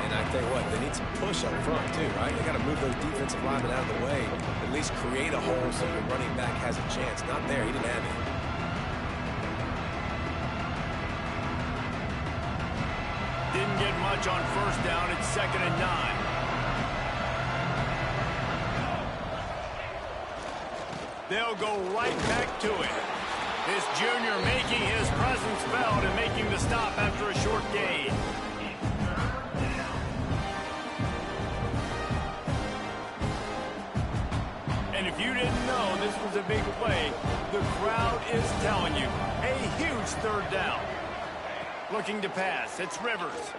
Speaker 2: And I tell you what, they need some push up front too, right? They got to move those defensive linemen out of the way, at least create a hole so the running back has a chance. Not there, he didn't have it.
Speaker 1: Didn't get much on first down. It's 2nd and 9. They'll go right back to it. This junior making his presence felt and making the stop after a short gain. And if you didn't know this was a big play, the crowd is telling you. A huge third down. Looking to pass. It's Rivers.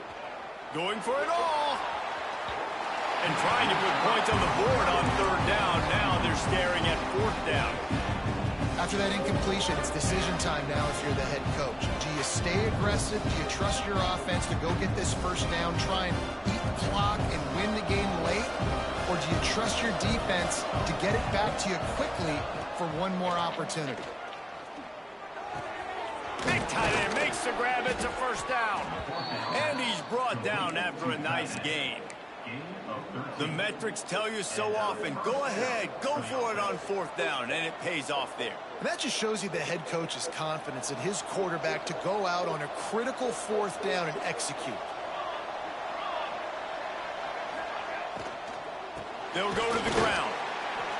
Speaker 1: Going for it all. And trying to put points on the board on third down. Now they're staring at fourth down.
Speaker 3: After that incompletion, it's decision time now if you're the head coach. Do you stay aggressive? Do you trust your offense to go get this first down, try and eat the clock and win the game late? Or do you trust your defense to get it back to you quickly for one more opportunity?
Speaker 1: Big tight end makes the grab. It's a first down. And he's brought down after a nice game. The metrics tell you so often, go ahead, go for it on fourth down, and it pays off there.
Speaker 3: And that just shows you the head coach's confidence in his quarterback to go out on a critical fourth down and execute.
Speaker 1: They'll go to the ground.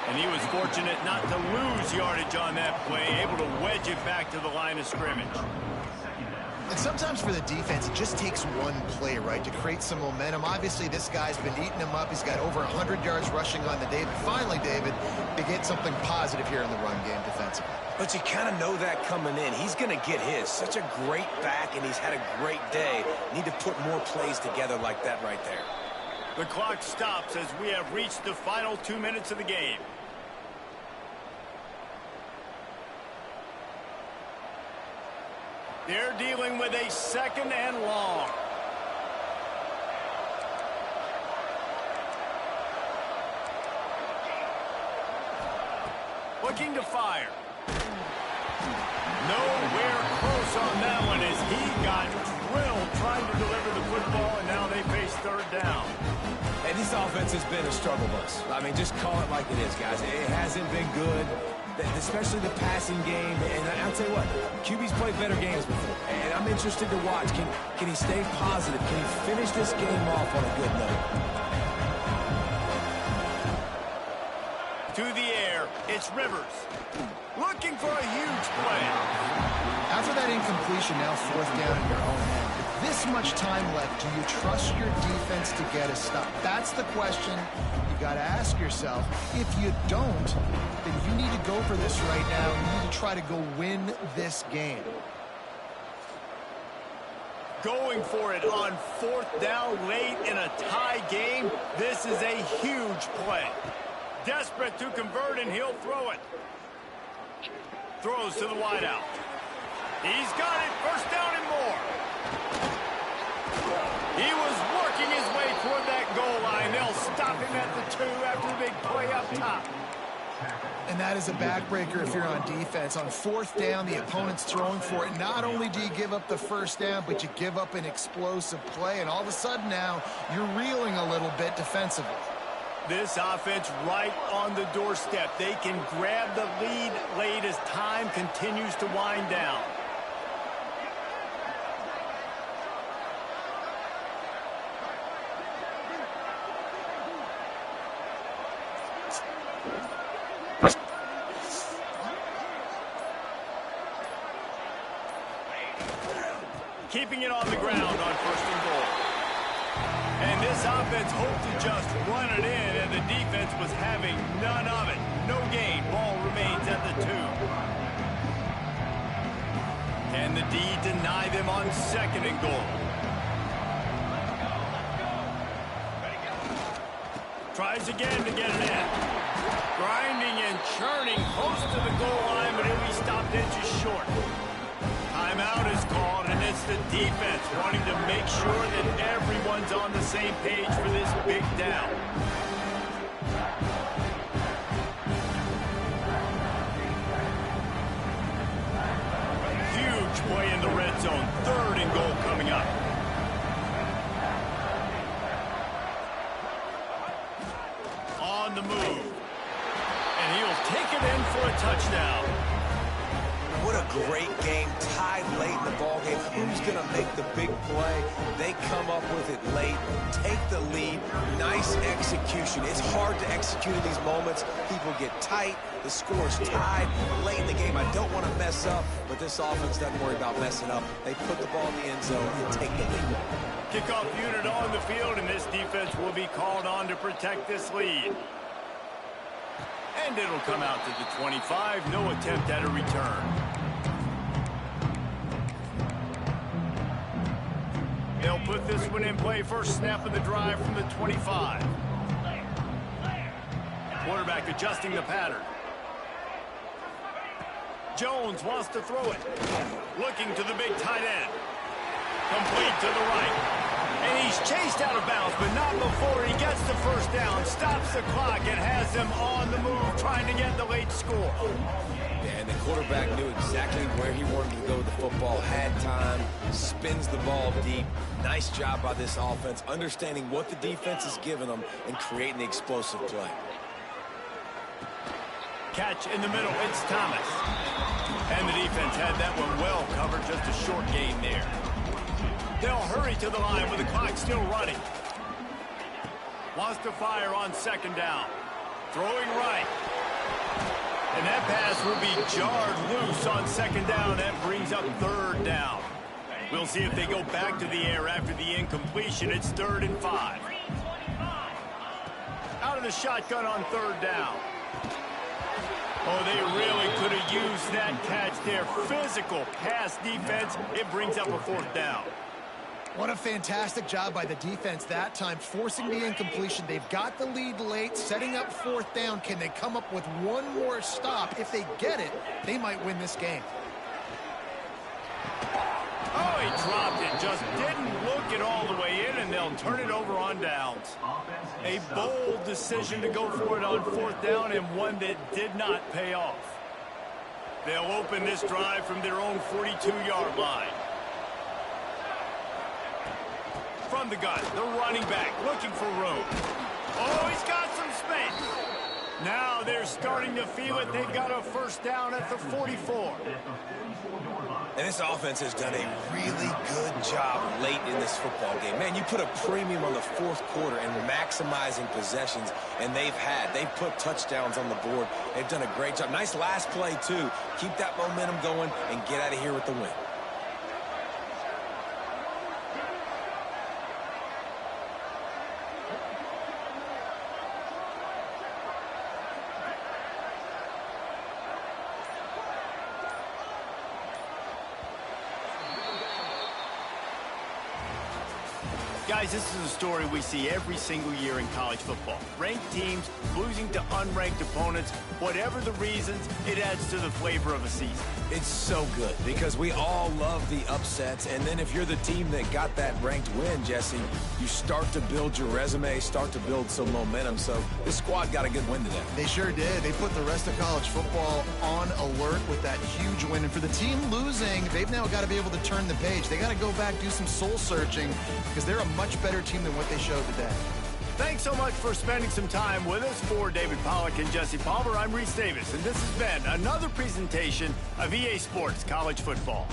Speaker 1: And he was fortunate not to lose yardage on that play, able to wedge it back to the line of scrimmage.
Speaker 3: And sometimes for the defense, it just takes one play, right, to create some momentum. Obviously, this guy's been eating him up. He's got over 100 yards rushing on the day. But finally, David, to get something positive here in the run game defensively.
Speaker 2: But you kind of know that coming in. He's going to get his. Such a great back, and he's had a great day. Need to put more plays together like that right there.
Speaker 1: The clock stops as we have reached the final 2 minutes of the game. They're dealing with a 2nd and long. Looking to fire. Nowhere close on that one as he got drilled trying to deliver the football, and now they face third down.
Speaker 2: And this This offense has been a struggle bus. I mean, just call it like it is, guys. It hasn't been good, especially the passing game. And I'll tell you what, QB's played better games before. And I'm interested to watch. Can he stay positive? Can he finish this game off on a good note?
Speaker 1: To the air, it's Rivers. Looking for a huge play.
Speaker 3: After that incompletion, now fourth down in your own end. With this much time left, do you trust your defense to get a stop? That's the question you got to ask yourself. If you don't, then you need to go for this right now. You need to try to go win this game.
Speaker 1: Going for it on fourth down late in a tie game. This is a huge play. Desperate to convert, and he'll throw it. Throws to the wideout. He's got it. First down and more. He was working his way toward that goal line. They'll stop him at the 2 after the big play up top.
Speaker 3: And that is a backbreaker if you're on defense. On fourth down, the opponent's throwing for it. Not only do you give up the first down, but you give up an explosive play. And all of a sudden now, you're reeling a little bit defensively.
Speaker 1: This offense right on the doorstep. They can grab the lead late as time continues to wind down. Keeping it on the ground on first and goal. And this offense hoped to just run it in, and the defense was having none of it. No gain. Ball remains at the 2. Can the D deny them on second and goal? Tries again to get it in. Grinding and churning close to the goal line, but he'll be stopped inches short. Timeout is called, and it's the defense wanting to make sure that everyone's on the same page for this big down. Huge play in the red zone. Third and goal coming up. On the move. And he'll take it in for a touchdown.
Speaker 2: What a great game, tied late in the ballgame. Who's going to make the big play? They come up with it late, take the lead. Nice execution. It's hard to execute in these moments. People get tight. The score's tied late in the game. I don't want to mess up, but this offense doesn't worry about messing up. They put the ball in the end zone and take the lead.
Speaker 1: Kickoff unit on the field, and this defense will be called on to protect this lead. And it'll come out to the 25. No attempt at a return. They'll put this one in play. First snap of the drive from the 25. Quarterback adjusting the pattern. Jones wants to throw it. Looking to the big tight end. Complete to the right. And he's chased out of bounds, but not before he gets the first down, stops the clock, and has them on the move, trying to get the late score.
Speaker 2: And the quarterback knew exactly where he wanted to go with the football, had time, spins the ball deep. Nice job by this offense, understanding what the defense is giving them and creating the explosive play.
Speaker 1: Catch in the middle, it's Thomas. And the defense had that one well covered, just a short gain there. They'll hurry to the line with the clock still running. Wants to fire on second down. Throwing right. And that pass will be jarred loose on second down. That brings up third down. We'll see if they go back to the air after the incompletion. It's 3rd and 5. Out of the shotgun on third down. Oh, they really could have used that catch there. Physical pass defense. It brings up a 4th down.
Speaker 3: What a fantastic job by the defense that time, forcing the incompletion. They've got the lead late, setting up 4th down. Can they come up with one more stop? If they get it, they might win this game.
Speaker 1: Oh, he dropped it. Just didn't look it all the way in, and they'll turn it over on downs. A bold decision to go for it on 4th down, and one that did not pay off. They'll open this drive from their own 42-yard line. From the gun, the running back looking for room. Oh, he's got some space. Now they're starting to feel it. They've got a first down at the 44.
Speaker 2: And this offense has done a really good job late in this football game. Man, you put a premium on the fourth quarter and maximizing possessions, and they've put touchdowns on the board. They've done a great job. Nice last play, too. Keep that momentum going and get out of here with the win.
Speaker 1: Guys, this is a story we see every single year in college football. Ranked teams losing to unranked opponents. Whatever the reasons, it adds to the flavor of a season.
Speaker 2: It's so good because we all love the upsets, and then if you're the team that got that ranked win, Jesse, you start to build your resume, start to build some momentum. So this squad got a good win today.
Speaker 3: They sure did. They put the rest of college football on alert with that huge win. And for the team losing, they've now got to be able to turn the page. They got to go back, do some soul searching, because they're a much better team than what they showed today.
Speaker 1: Thanks so much for spending some time with us. For David Pollack and Jesse Palmer, I'm Reese Davis, and this has been another presentation of EA Sports College Football.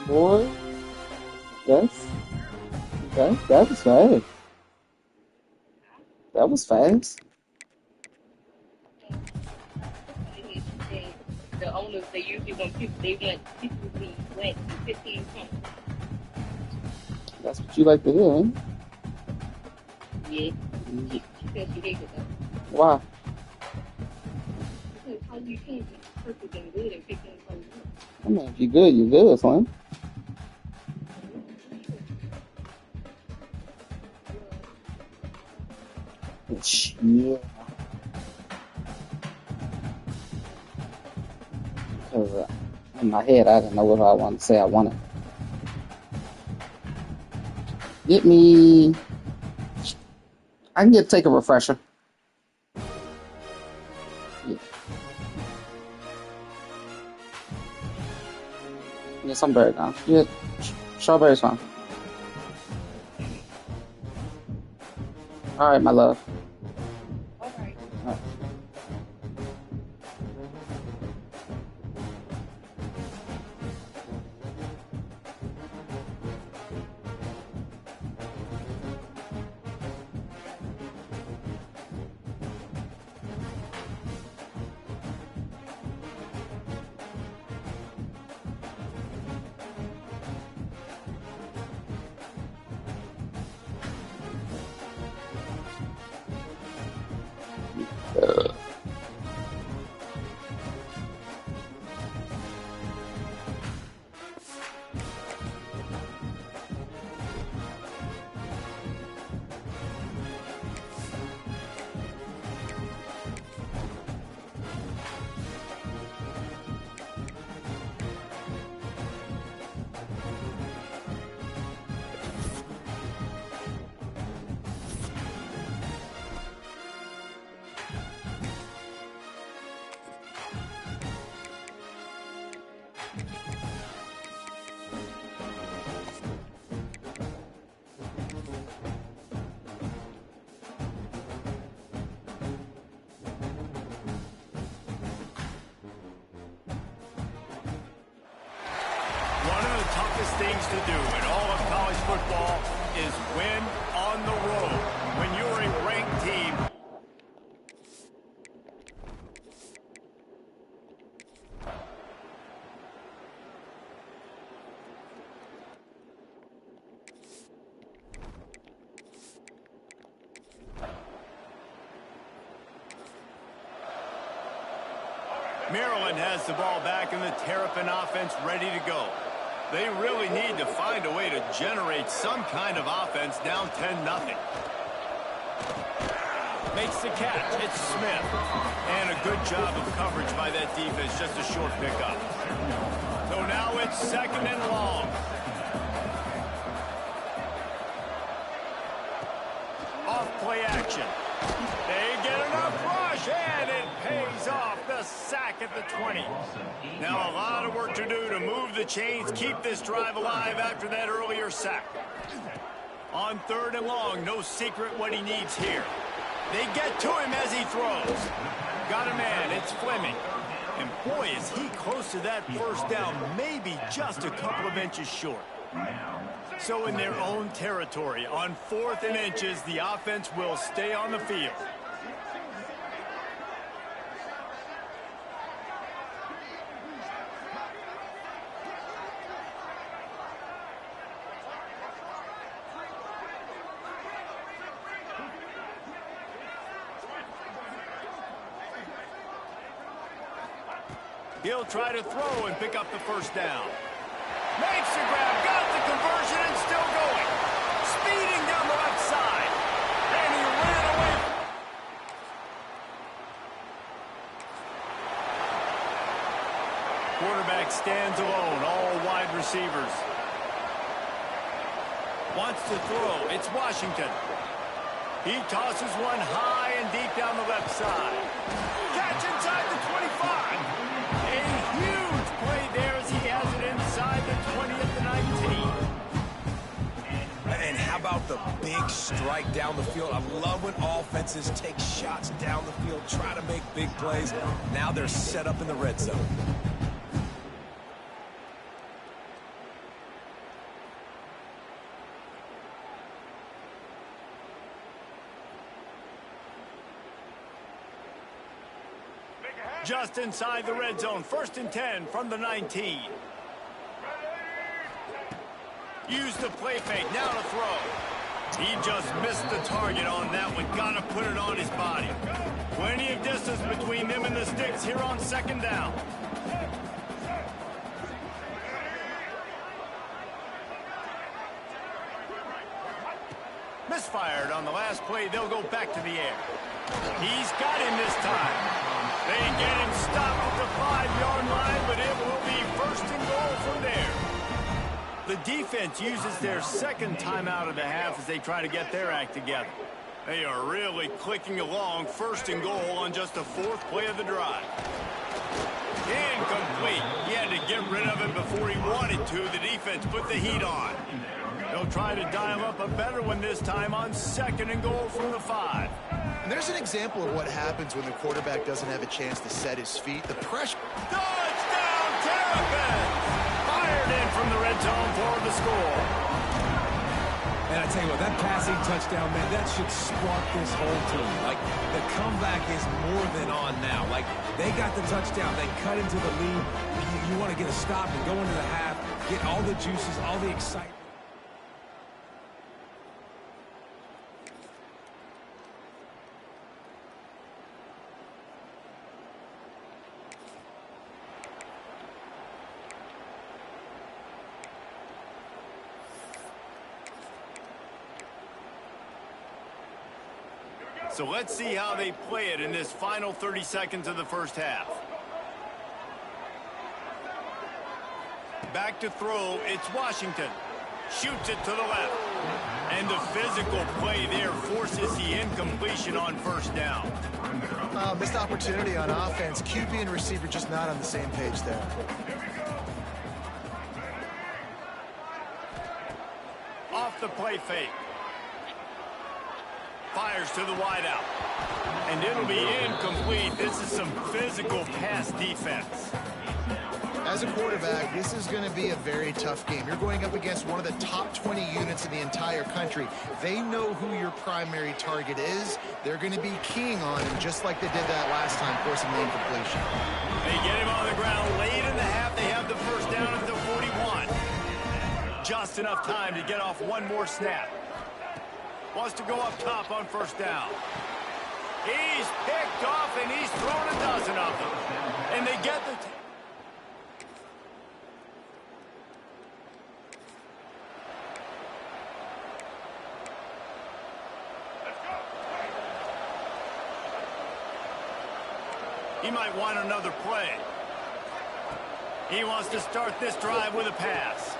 Speaker 6: Boy, that's that was fast. That was fast.
Speaker 7: The owners, they usually want people to be wet 15 points.
Speaker 6: That's what you like to hear, ain't
Speaker 7: Yeah. She said she hated that.
Speaker 6: Why?
Speaker 7: Because how you can't be perfect and good and 15 points.
Speaker 6: I mean, if you're good, you're good, Slim. Yeah. Because in my head, I didn't know what I wanted to say. I wanted. Get me. I can take a refresher. Yeah. Get some berry down. Yeah, strawberry's fine. All right, my love.
Speaker 7: All right.
Speaker 6: All right.
Speaker 1: One of the toughest things to do in all of college football is win on the road. When you're a ranked team, Maryland has the ball back and the Terrapin offense ready to go. They really need to find a way to generate some kind of offense down 10-0. Makes the catch. It's Smith. And a good job of coverage by that defense. Just a short pickup. So now it's 2nd and long. Off play action. They get enough rush, and it pays off. The sack at the 20. Now a lot of work to do to move the chains, keep this drive alive after that earlier sack. On 3rd and long, no secret what he needs here. They get to him as he throws. Got a man, it's Fleming. And boy, is he close to that first down, maybe just a couple of inches short. So in their own territory, on 4th and inches, the offense will stay on the field. He'll try to throw and pick up the first down. Makes the grab, got the conversion, and still going. Speeding down the left side. And he ran away. Quarterback stands alone, all wide receivers. Wants to throw. It's Washington. He tosses one high and deep down the left side. Catch inside the 25. A huge play there as he has it inside the 20 at the 19.
Speaker 2: And how about the big strike down the field? I love when offenses take shots down the field, try to make big plays. Now they're set up in the red zone.
Speaker 1: Just inside the red zone. 1st and 10 from the 19. Use the play fake. Now to throw. He just missed the target on that one. Got to put it on his body. Plenty of distance between them and the sticks here on 2nd down. Misfired on the last play. They'll go back to the air. He's got him this time. They get him stopped at the 5-yard line, but it will be 1st and goal from there. The defense uses their 2nd timeout of the half as they try to get their act together. They are really clicking along. 1st and goal on just the 4th play of the drive. Incomplete. He had to get rid of it before he wanted to. The defense put the heat on. They'll try to dial up a better one this time on 2nd and goal from the 5.
Speaker 3: And there's an example of what happens when the quarterback doesn't have a chance to set his feet. The pressure.
Speaker 1: Touchdown, Terrapins! Fired in from the red zone for the score.
Speaker 2: And I tell you what, that passing touchdown, man, that should spark this whole team. Like, the comeback is more than on now. Like, they got the touchdown. They cut into the lead. You want to get a stop and go into the half, get all the juices, all the excitement.
Speaker 1: So let's see how they play it in this final 30 seconds of the 1st half. Back to throw, it's Washington. Shoots it to the left. And the physical play there forces the incompletion on 1st down.
Speaker 3: Missed opportunity on offense. QB and receiver just not on the same page there.
Speaker 1: Off the play fake. Fires to the wideout. And it'll be incomplete. This is some physical pass defense.
Speaker 3: As a quarterback, this is going to be a very tough game. You're going up against one of the top 20 units in the entire country. They know who your primary target is. They're going to be keying on him just like they did that last time, forcing the incompletion.
Speaker 1: They get him on the ground late in the half. They have the 1st down at the 41. Just enough time to get off one more snap. Wants to go up top on 1st down. He's picked off, and he's thrown a dozen of them. And they get the... He might want another play. He wants to start this drive with a pass.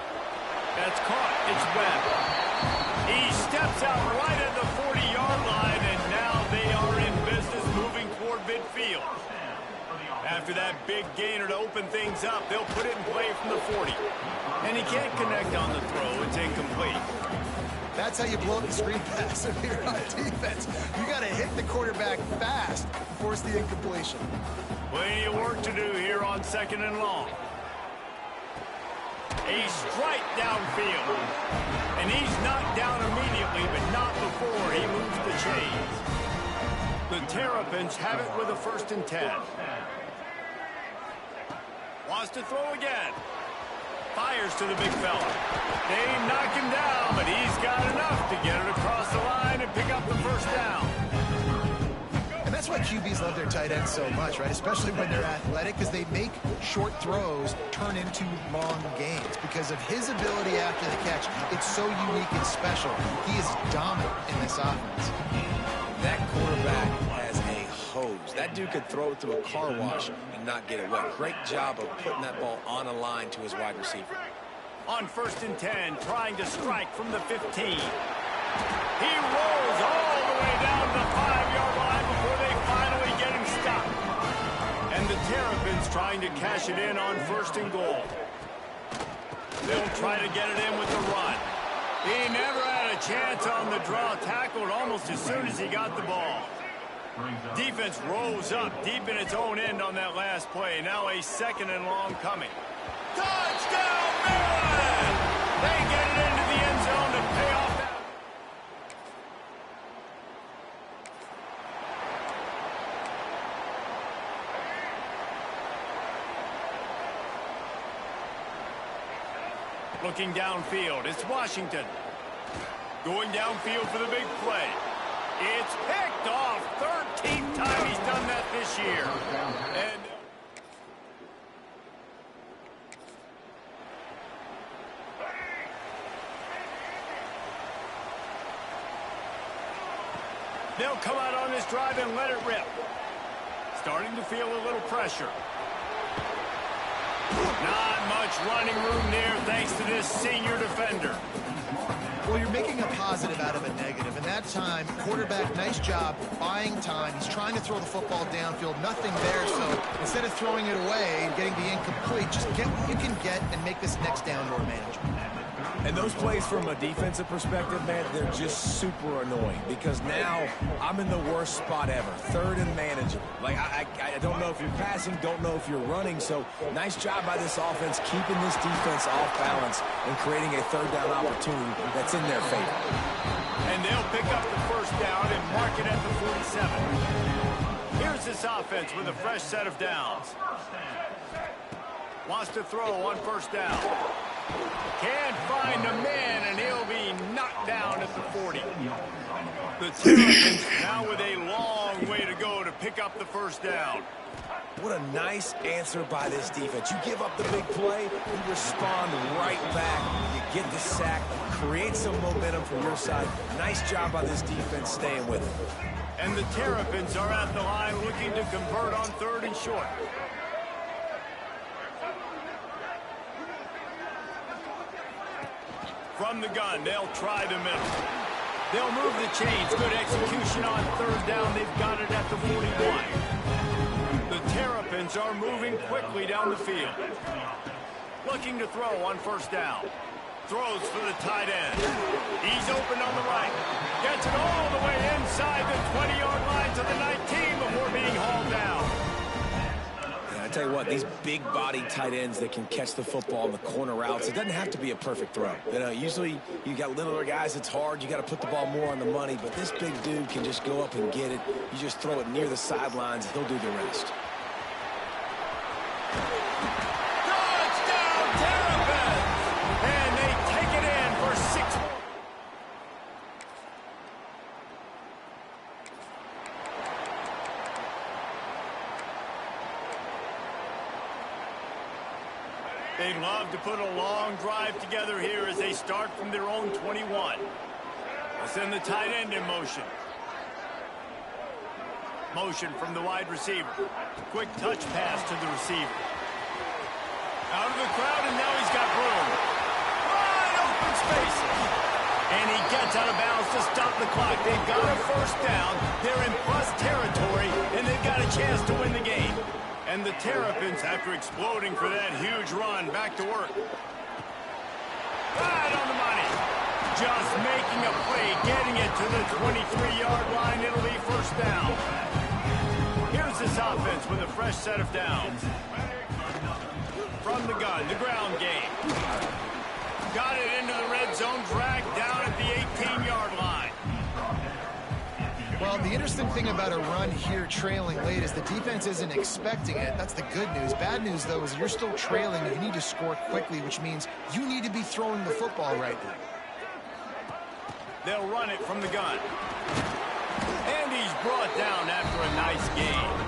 Speaker 1: That's caught. It's Webb. He steps out right at the 40-yard line, and now they are in business moving toward midfield. After that big gainer to open things up, they'll put it in play from the 40. And he can't connect on the throw. It's incomplete.
Speaker 3: That's how you blow up the screen pass if you're on defense. You got to hit the quarterback fast to force the incompletion.
Speaker 1: Plenty of work to do here on 2nd and long. A strike downfield. And he's knocked down immediately, but not before he moves the chains. The Terrapins have it with a 1st and 10. Wants to throw again. Fires to the big fella. They knock him down, but he's got enough to get it across the line and pick up the 1st down.
Speaker 3: And that's why QBs love their tight ends so much, right? Especially when they're athletic, because they make short throws turn into long gains. Because of his ability after the catch, it's so unique and special. He is dominant in this offense.
Speaker 2: That quarterback has a hose. That dude could throw it through a car wash and not get it wet. Great job of putting that ball on a line to his wide receiver.
Speaker 1: On 1st and 10, trying to strike from the 15. He rolls all the way down the 5-yard line before they finally get him stopped. And the Terrapins trying to cash it in on 1st and goal. They'll try to get it in with the run. He never had a chance on the draw, tackled almost as soon as he got the ball. Defense rose up deep in its own end on that last play. Now a 2nd and long coming. Touchdown, Maryland! They get it into the end zone to pay off that. Looking downfield, it's Washington. Going downfield for the big play. It's picked off. 13th time he's done that this year. And they'll come out on this drive and let it rip. Starting to feel a little pressure. Not much running room there thanks to this senior defender.
Speaker 3: Well, you're making a positive out of a negative. And that time, quarterback, nice job buying time. He's trying to throw the football downfield. Nothing there, so instead of throwing it away and getting the incomplete, just get what you can get and make this next down more manageable.
Speaker 2: And those plays from a defensive perspective, man, they're just super annoying because now I'm in the worst spot ever. Third and manageable. Like, I don't know if you're passing, don't know if you're running. So nice job by this offense keeping this defense off balance and creating a third down opportunity that's in their favor.
Speaker 1: And they'll pick up the first down and mark it at the 47. Here's this offense with a fresh set of downs. Wants to throw on first down. Can't find a man, and he'll be knocked down at the 40. The Terrapins now with a long way to go to pick up the first down.
Speaker 2: What a nice answer by this defense. You give up the big play, you respond right back. You get the sack, create some momentum from your side. Nice job by this defense staying with it.
Speaker 1: And the Terrapins are at the line looking to convert on third and short. From the gun, they'll try the middle. They'll move the chains. Good execution on third down. They've got it at the 41. The Terrapins are moving quickly down the field. Looking to throw on first down. Throws for the tight end. He's open on the right. Gets it all the way inside the 20-yard line to the 19 before being hauled down.
Speaker 2: I tell you what, these big-body tight ends that can catch the football in the corner routes, it doesn't have to be a perfect throw. You know, usually you got littler guys, it's hard. You got to put the ball more on the money, but this big dude can just go up and get it. You just throw it near the sidelines, he'll do the rest.
Speaker 1: Touchdown, Terrapins! And they take it in for 6 more. They'd love to put a long drive together here as they start from their own 21. They'll send the tight end in motion. Motion from the wide receiver. Quick touch pass to the receiver. Out of the crowd, and now he's got room. Wide open space. And he gets out of bounds to stop the clock. They've got a first down. They're in plus territory, and they've got a chance to win the game. And the Terrapins, after exploding for that huge run, back to work. Right on the money. Just making a play, getting it to the 23-yard line. It'll be first down. Here's this offense with a fresh set of downs. From the gun, the ground game. Got it into the red zone, dragged down at the 18-yard line.
Speaker 3: Well, the interesting thing about a run here trailing late is the defense isn't expecting it. That's the good news. Bad news, though, is you're still trailing. You need to score quickly, which means you need to be throwing the football right now.
Speaker 1: They'll run it from the gun. And he's brought down after a nice game.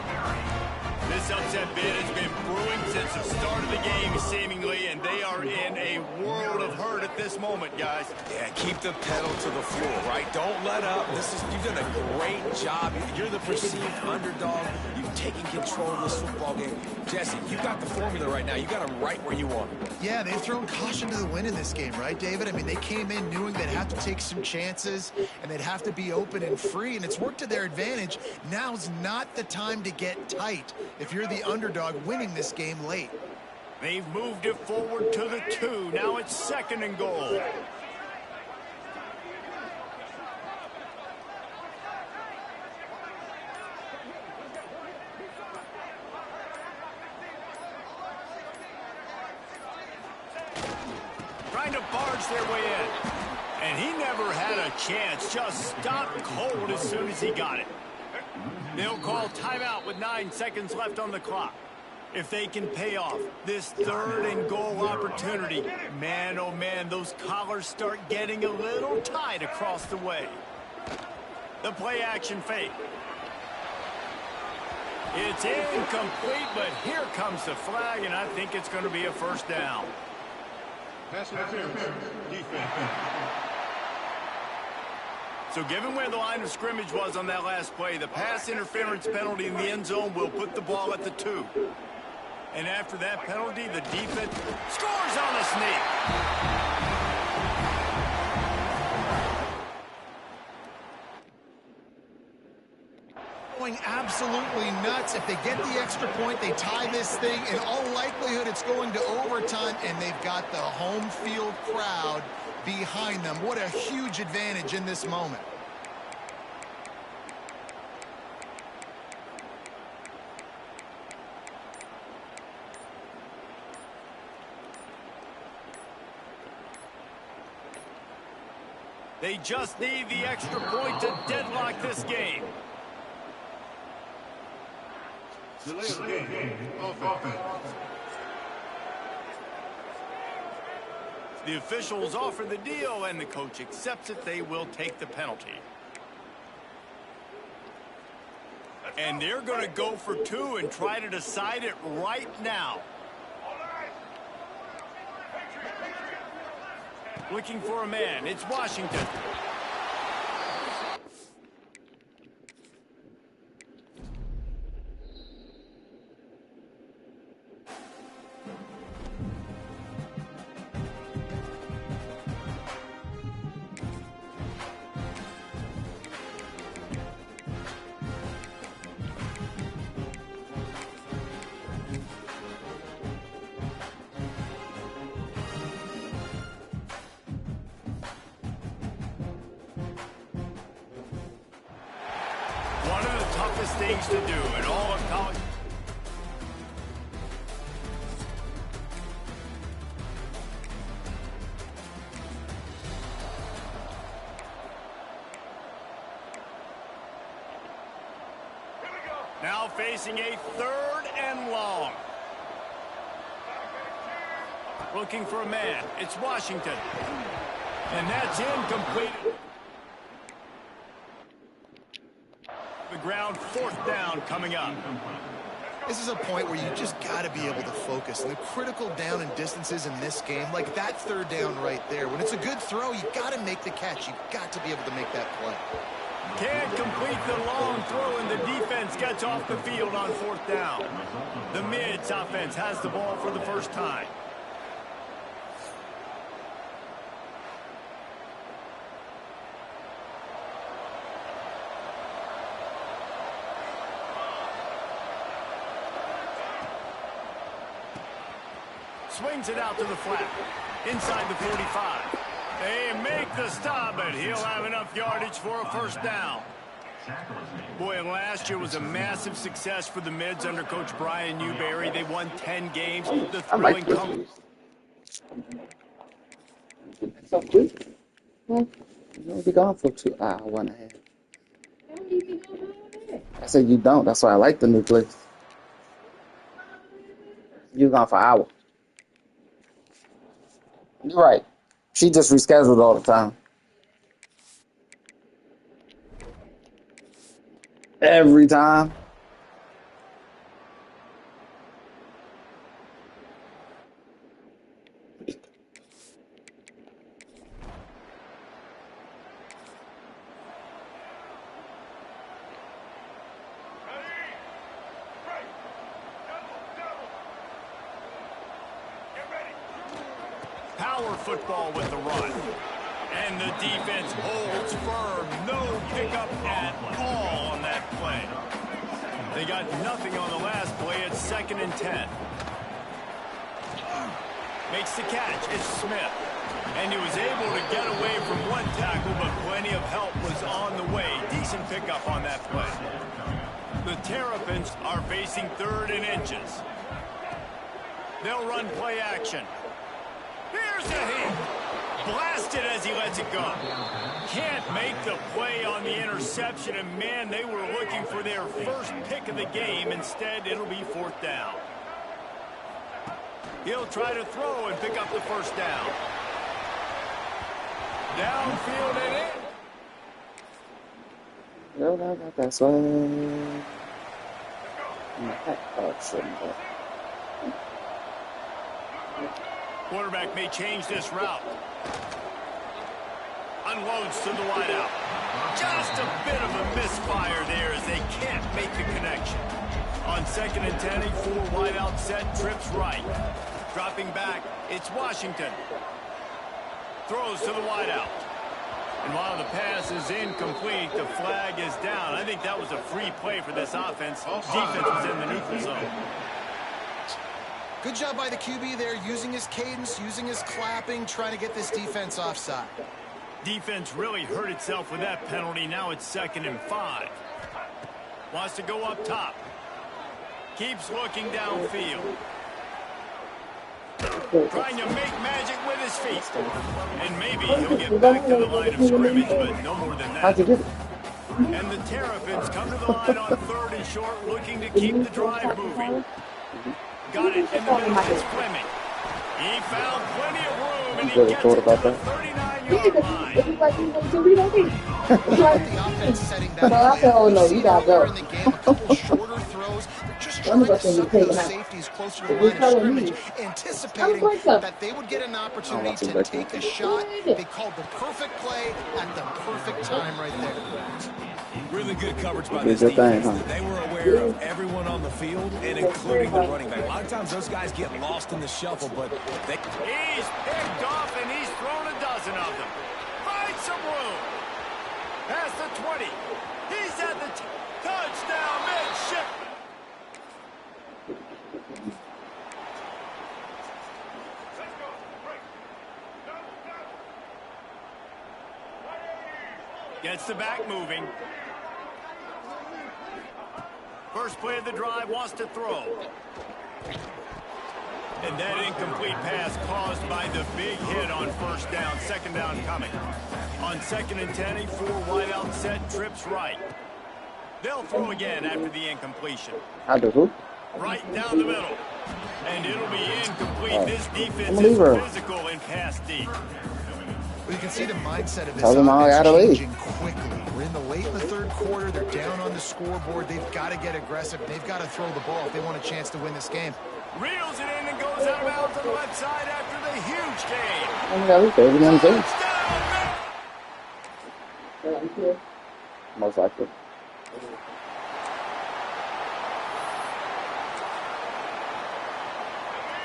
Speaker 1: This upset bid has been brewing since the start of the game, seemingly, and they are in a world of hurt at this moment, guys.
Speaker 2: Yeah, keep the pedal to the floor, right? Don't let up. You've done a great job. You're the perceived underdog. You've taken control of this football game. Jesse, you got the formula right now. You got them right where you want them.
Speaker 3: Yeah, they've thrown caution to the wind in this game, right, David? I mean, they came in knowing they'd have to take some chances, and they'd have to be open and free, and it's worked to their advantage. Now's not the time to get tight if you're the underdog winning this game late.
Speaker 1: They've moved it forward to the 2. Now it's second and goal. Trying to barge their way in. And he never had a chance. Just stopped cold as soon as he got it. They'll call timeout with 9 seconds left on the clock. If they can pay off this 3rd and goal opportunity, man, oh man, those collars start getting a little tight across the way. The play action fake. It's incomplete, but here comes the flag, and I think it's going to be a first down.
Speaker 5: Pass interference. Defense.
Speaker 1: So given where the line of scrimmage was on that last play, the pass interference penalty in the end zone will put the ball at the 2. And after that penalty, the defense scores on the sneak.
Speaker 3: Going absolutely nuts. If they get the extra point, they tie this thing. In all likelihood, it's going to overtime, and they've got the home field crowd behind them. What a huge advantage in this moment.
Speaker 1: They just need the extra point to deadlock this game.
Speaker 5: Delay of game. Offense.
Speaker 1: The officials offer the deal, and the coach accepts it. They will take the penalty. And they're going to go for 2 and try to decide it right now. Looking for a man. It's Washington. One of the toughest things to do in all of college. Now facing a 3rd and long. Looking for a man. It's Washington. And that's incomplete. The ground, 4th down coming up.
Speaker 3: This is a point where you just got to be able to focus. And the critical down and distances in this game, like that 3rd down right there, when it's a good throw, you got to make the catch. You've got to be able to make that play.
Speaker 1: Can't complete the long throw, and the defense gets off the field on 4th down. The Mids offense has the ball for the first time. Swings it out to the flat. Inside the 45. They make the stop, but he'll have enough yardage for a first down. Boy, last year was a massive success for the Mids under Coach Brian Newberry. They won 10 games. The thrilling
Speaker 6: So quick. Well, you'll be gone for 2 hours, 1.5. I said you don't. That's why I like the new place. You're gone for an hour. You're right. She just rescheduled all the time. Every time.
Speaker 1: Power football with the run. And the defense holds firm. No pickup at all on that play. They got nothing on the last play. It's 2nd and 10. Makes the catch. It's Smith. And he was able to get away from one tackle, but plenty of help was on the way. Decent pickup on that play. The Terrapins are facing 3rd and inches. They'll run play action. Here's a hit. Blasted as he lets it go. Can't make the play on the interception, and man, they were looking for their first pick of the game. Instead, it'll be 4th down. He'll try to throw and pick up the first down. Downfield and in.
Speaker 6: Yo, I got that swag.
Speaker 1: Quarterback may change this route. Unloads to the wideout. Just a bit of a misfire there as they can't make the connection. On 2nd and 10, a full wideout set, trips right. Dropping back, it's Washington. Throws to the wideout. And while the pass is incomplete, the flag is down. I think that was a free play for this offense. Defense was in the neutral zone.
Speaker 3: Good job by the QB there, using his cadence, using his clapping, trying to get this defense offside.
Speaker 1: Defense really hurt itself with that penalty. Now it's 2nd and 5. Wants to go up top. Keeps looking downfield. Trying to make magic with his feet. And maybe he'll get back to the line of scrimmage, but no more than that.
Speaker 6: How'd you get it?
Speaker 1: And the Terrapins come to the line on 3rd and short, looking to keep the drive moving. Got it in the middle. It's Fleming. He found plenty of room, and he gets it to the 39-yard line.
Speaker 3: The offense setting that play.
Speaker 6: Oh no, you gotta go.
Speaker 3: In the game, a couple shorter throws. They're just trying to suck those safeties closer to the line of scrimmage, anticipating that they would get an opportunity to take a shot. They called the perfect play at the perfect time right there.
Speaker 2: Really good coverage by this defense. They were aware of everyone on the field, and including the running back. A lot of times those guys get lost in the shuffle, but they...
Speaker 1: He's picked off, and he's thrown a dozen of them. Find some room. Past the 20. He's at the touchdown midship. Gets the back moving. First play of the drive, wants to throw. And that incomplete pass caused by the big hit on 1st down. 2nd down coming. On 2nd and 10, a full wideout set, trips right. They'll throw again after the incompletion.
Speaker 6: I do who?
Speaker 1: Right down the middle. And it'll be incomplete. This defense is physical in pass deep.
Speaker 3: Well, you can see the mindset of this offense changing quickly. We're in the late in the 3rd quarter. They're down on the scoreboard. They've got to get aggressive. They've got to throw the ball if they want a chance to win this game.
Speaker 1: Reels it in and goes out of bounds on the left side after the huge gain.
Speaker 6: Most likely.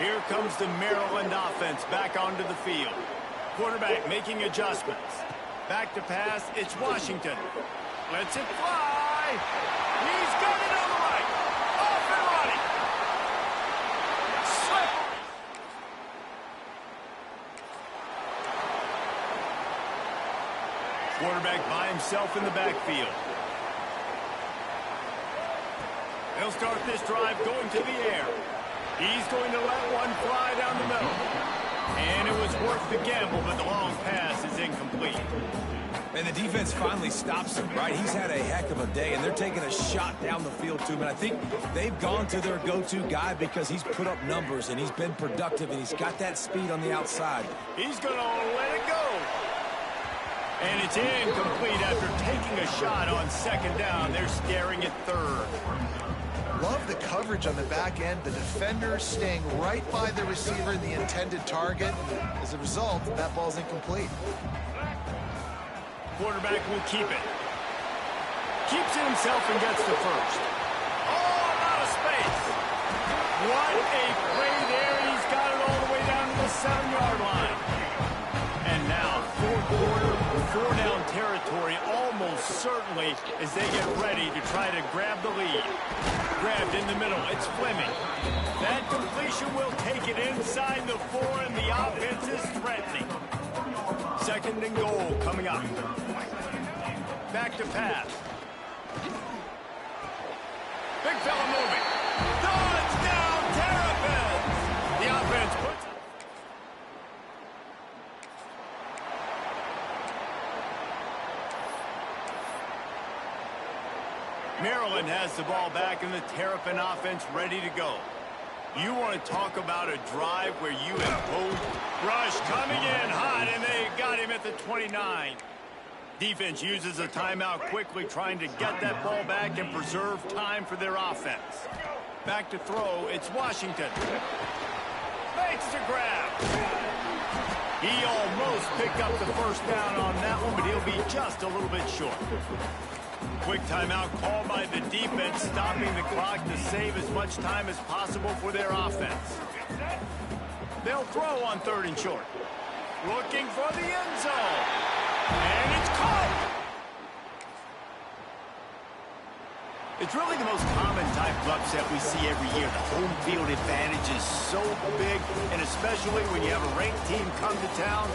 Speaker 1: Here comes the Maryland offense back onto the field. Quarterback making adjustments. Back to pass, it's Washington. Lets it fly. He's got it on the right. Off and running. Slippery. Quarterback by himself in the backfield. They'll start this drive going to the air. He's going to let one fly down the middle. And it was worth the gamble, but the long pass is incomplete.
Speaker 2: And the defense finally stops him, right? He's had a heck of a day, and they're taking a shot down the field to him. And I think they've gone to their go-to guy because he's put up numbers, and he's been productive, and he's got that speed on the outside.
Speaker 1: He's going to let it go. And it's incomplete after taking a shot on 2nd down. They're staring at 3rd.
Speaker 3: Love the coverage on the back end. The defender staying right by the receiver, the intended target. As a result, that ball's incomplete.
Speaker 1: Quarterback will keep it. Keeps it himself and gets the first. Oh, out of space. What a play there. He's got it all the way down to the 7-yard line. And now, 4th quarter, 4-down territory almost certainly as they get ready to try to grab the lead. Grabbed in the middle, it's Fleming. That completion will take it inside the 4, and the offense is threatening. 2nd and goal coming up. Back to pass. Big fella moving. Touchdown, Terrapins! The offense puts... Maryland has the ball back, and the Terrapin offense ready to go. You want to talk about a drive where you impose. Rush coming in hot, and they got him at the 29. Defense uses a timeout quickly, trying to get that ball back and preserve time for their offense. Back to throw, it's Washington. Makes the grab. He almost picked up the first down on that one, but he'll be just a little bit short. Quick timeout called by the defense, stopping the clock to save as much time as possible for their offense. They'll throw on 3rd and short. Looking for the end zone. And it's caught. It's really the most common type of upset we see every year. The home field advantage is so big, and especially when you have a ranked team come to town.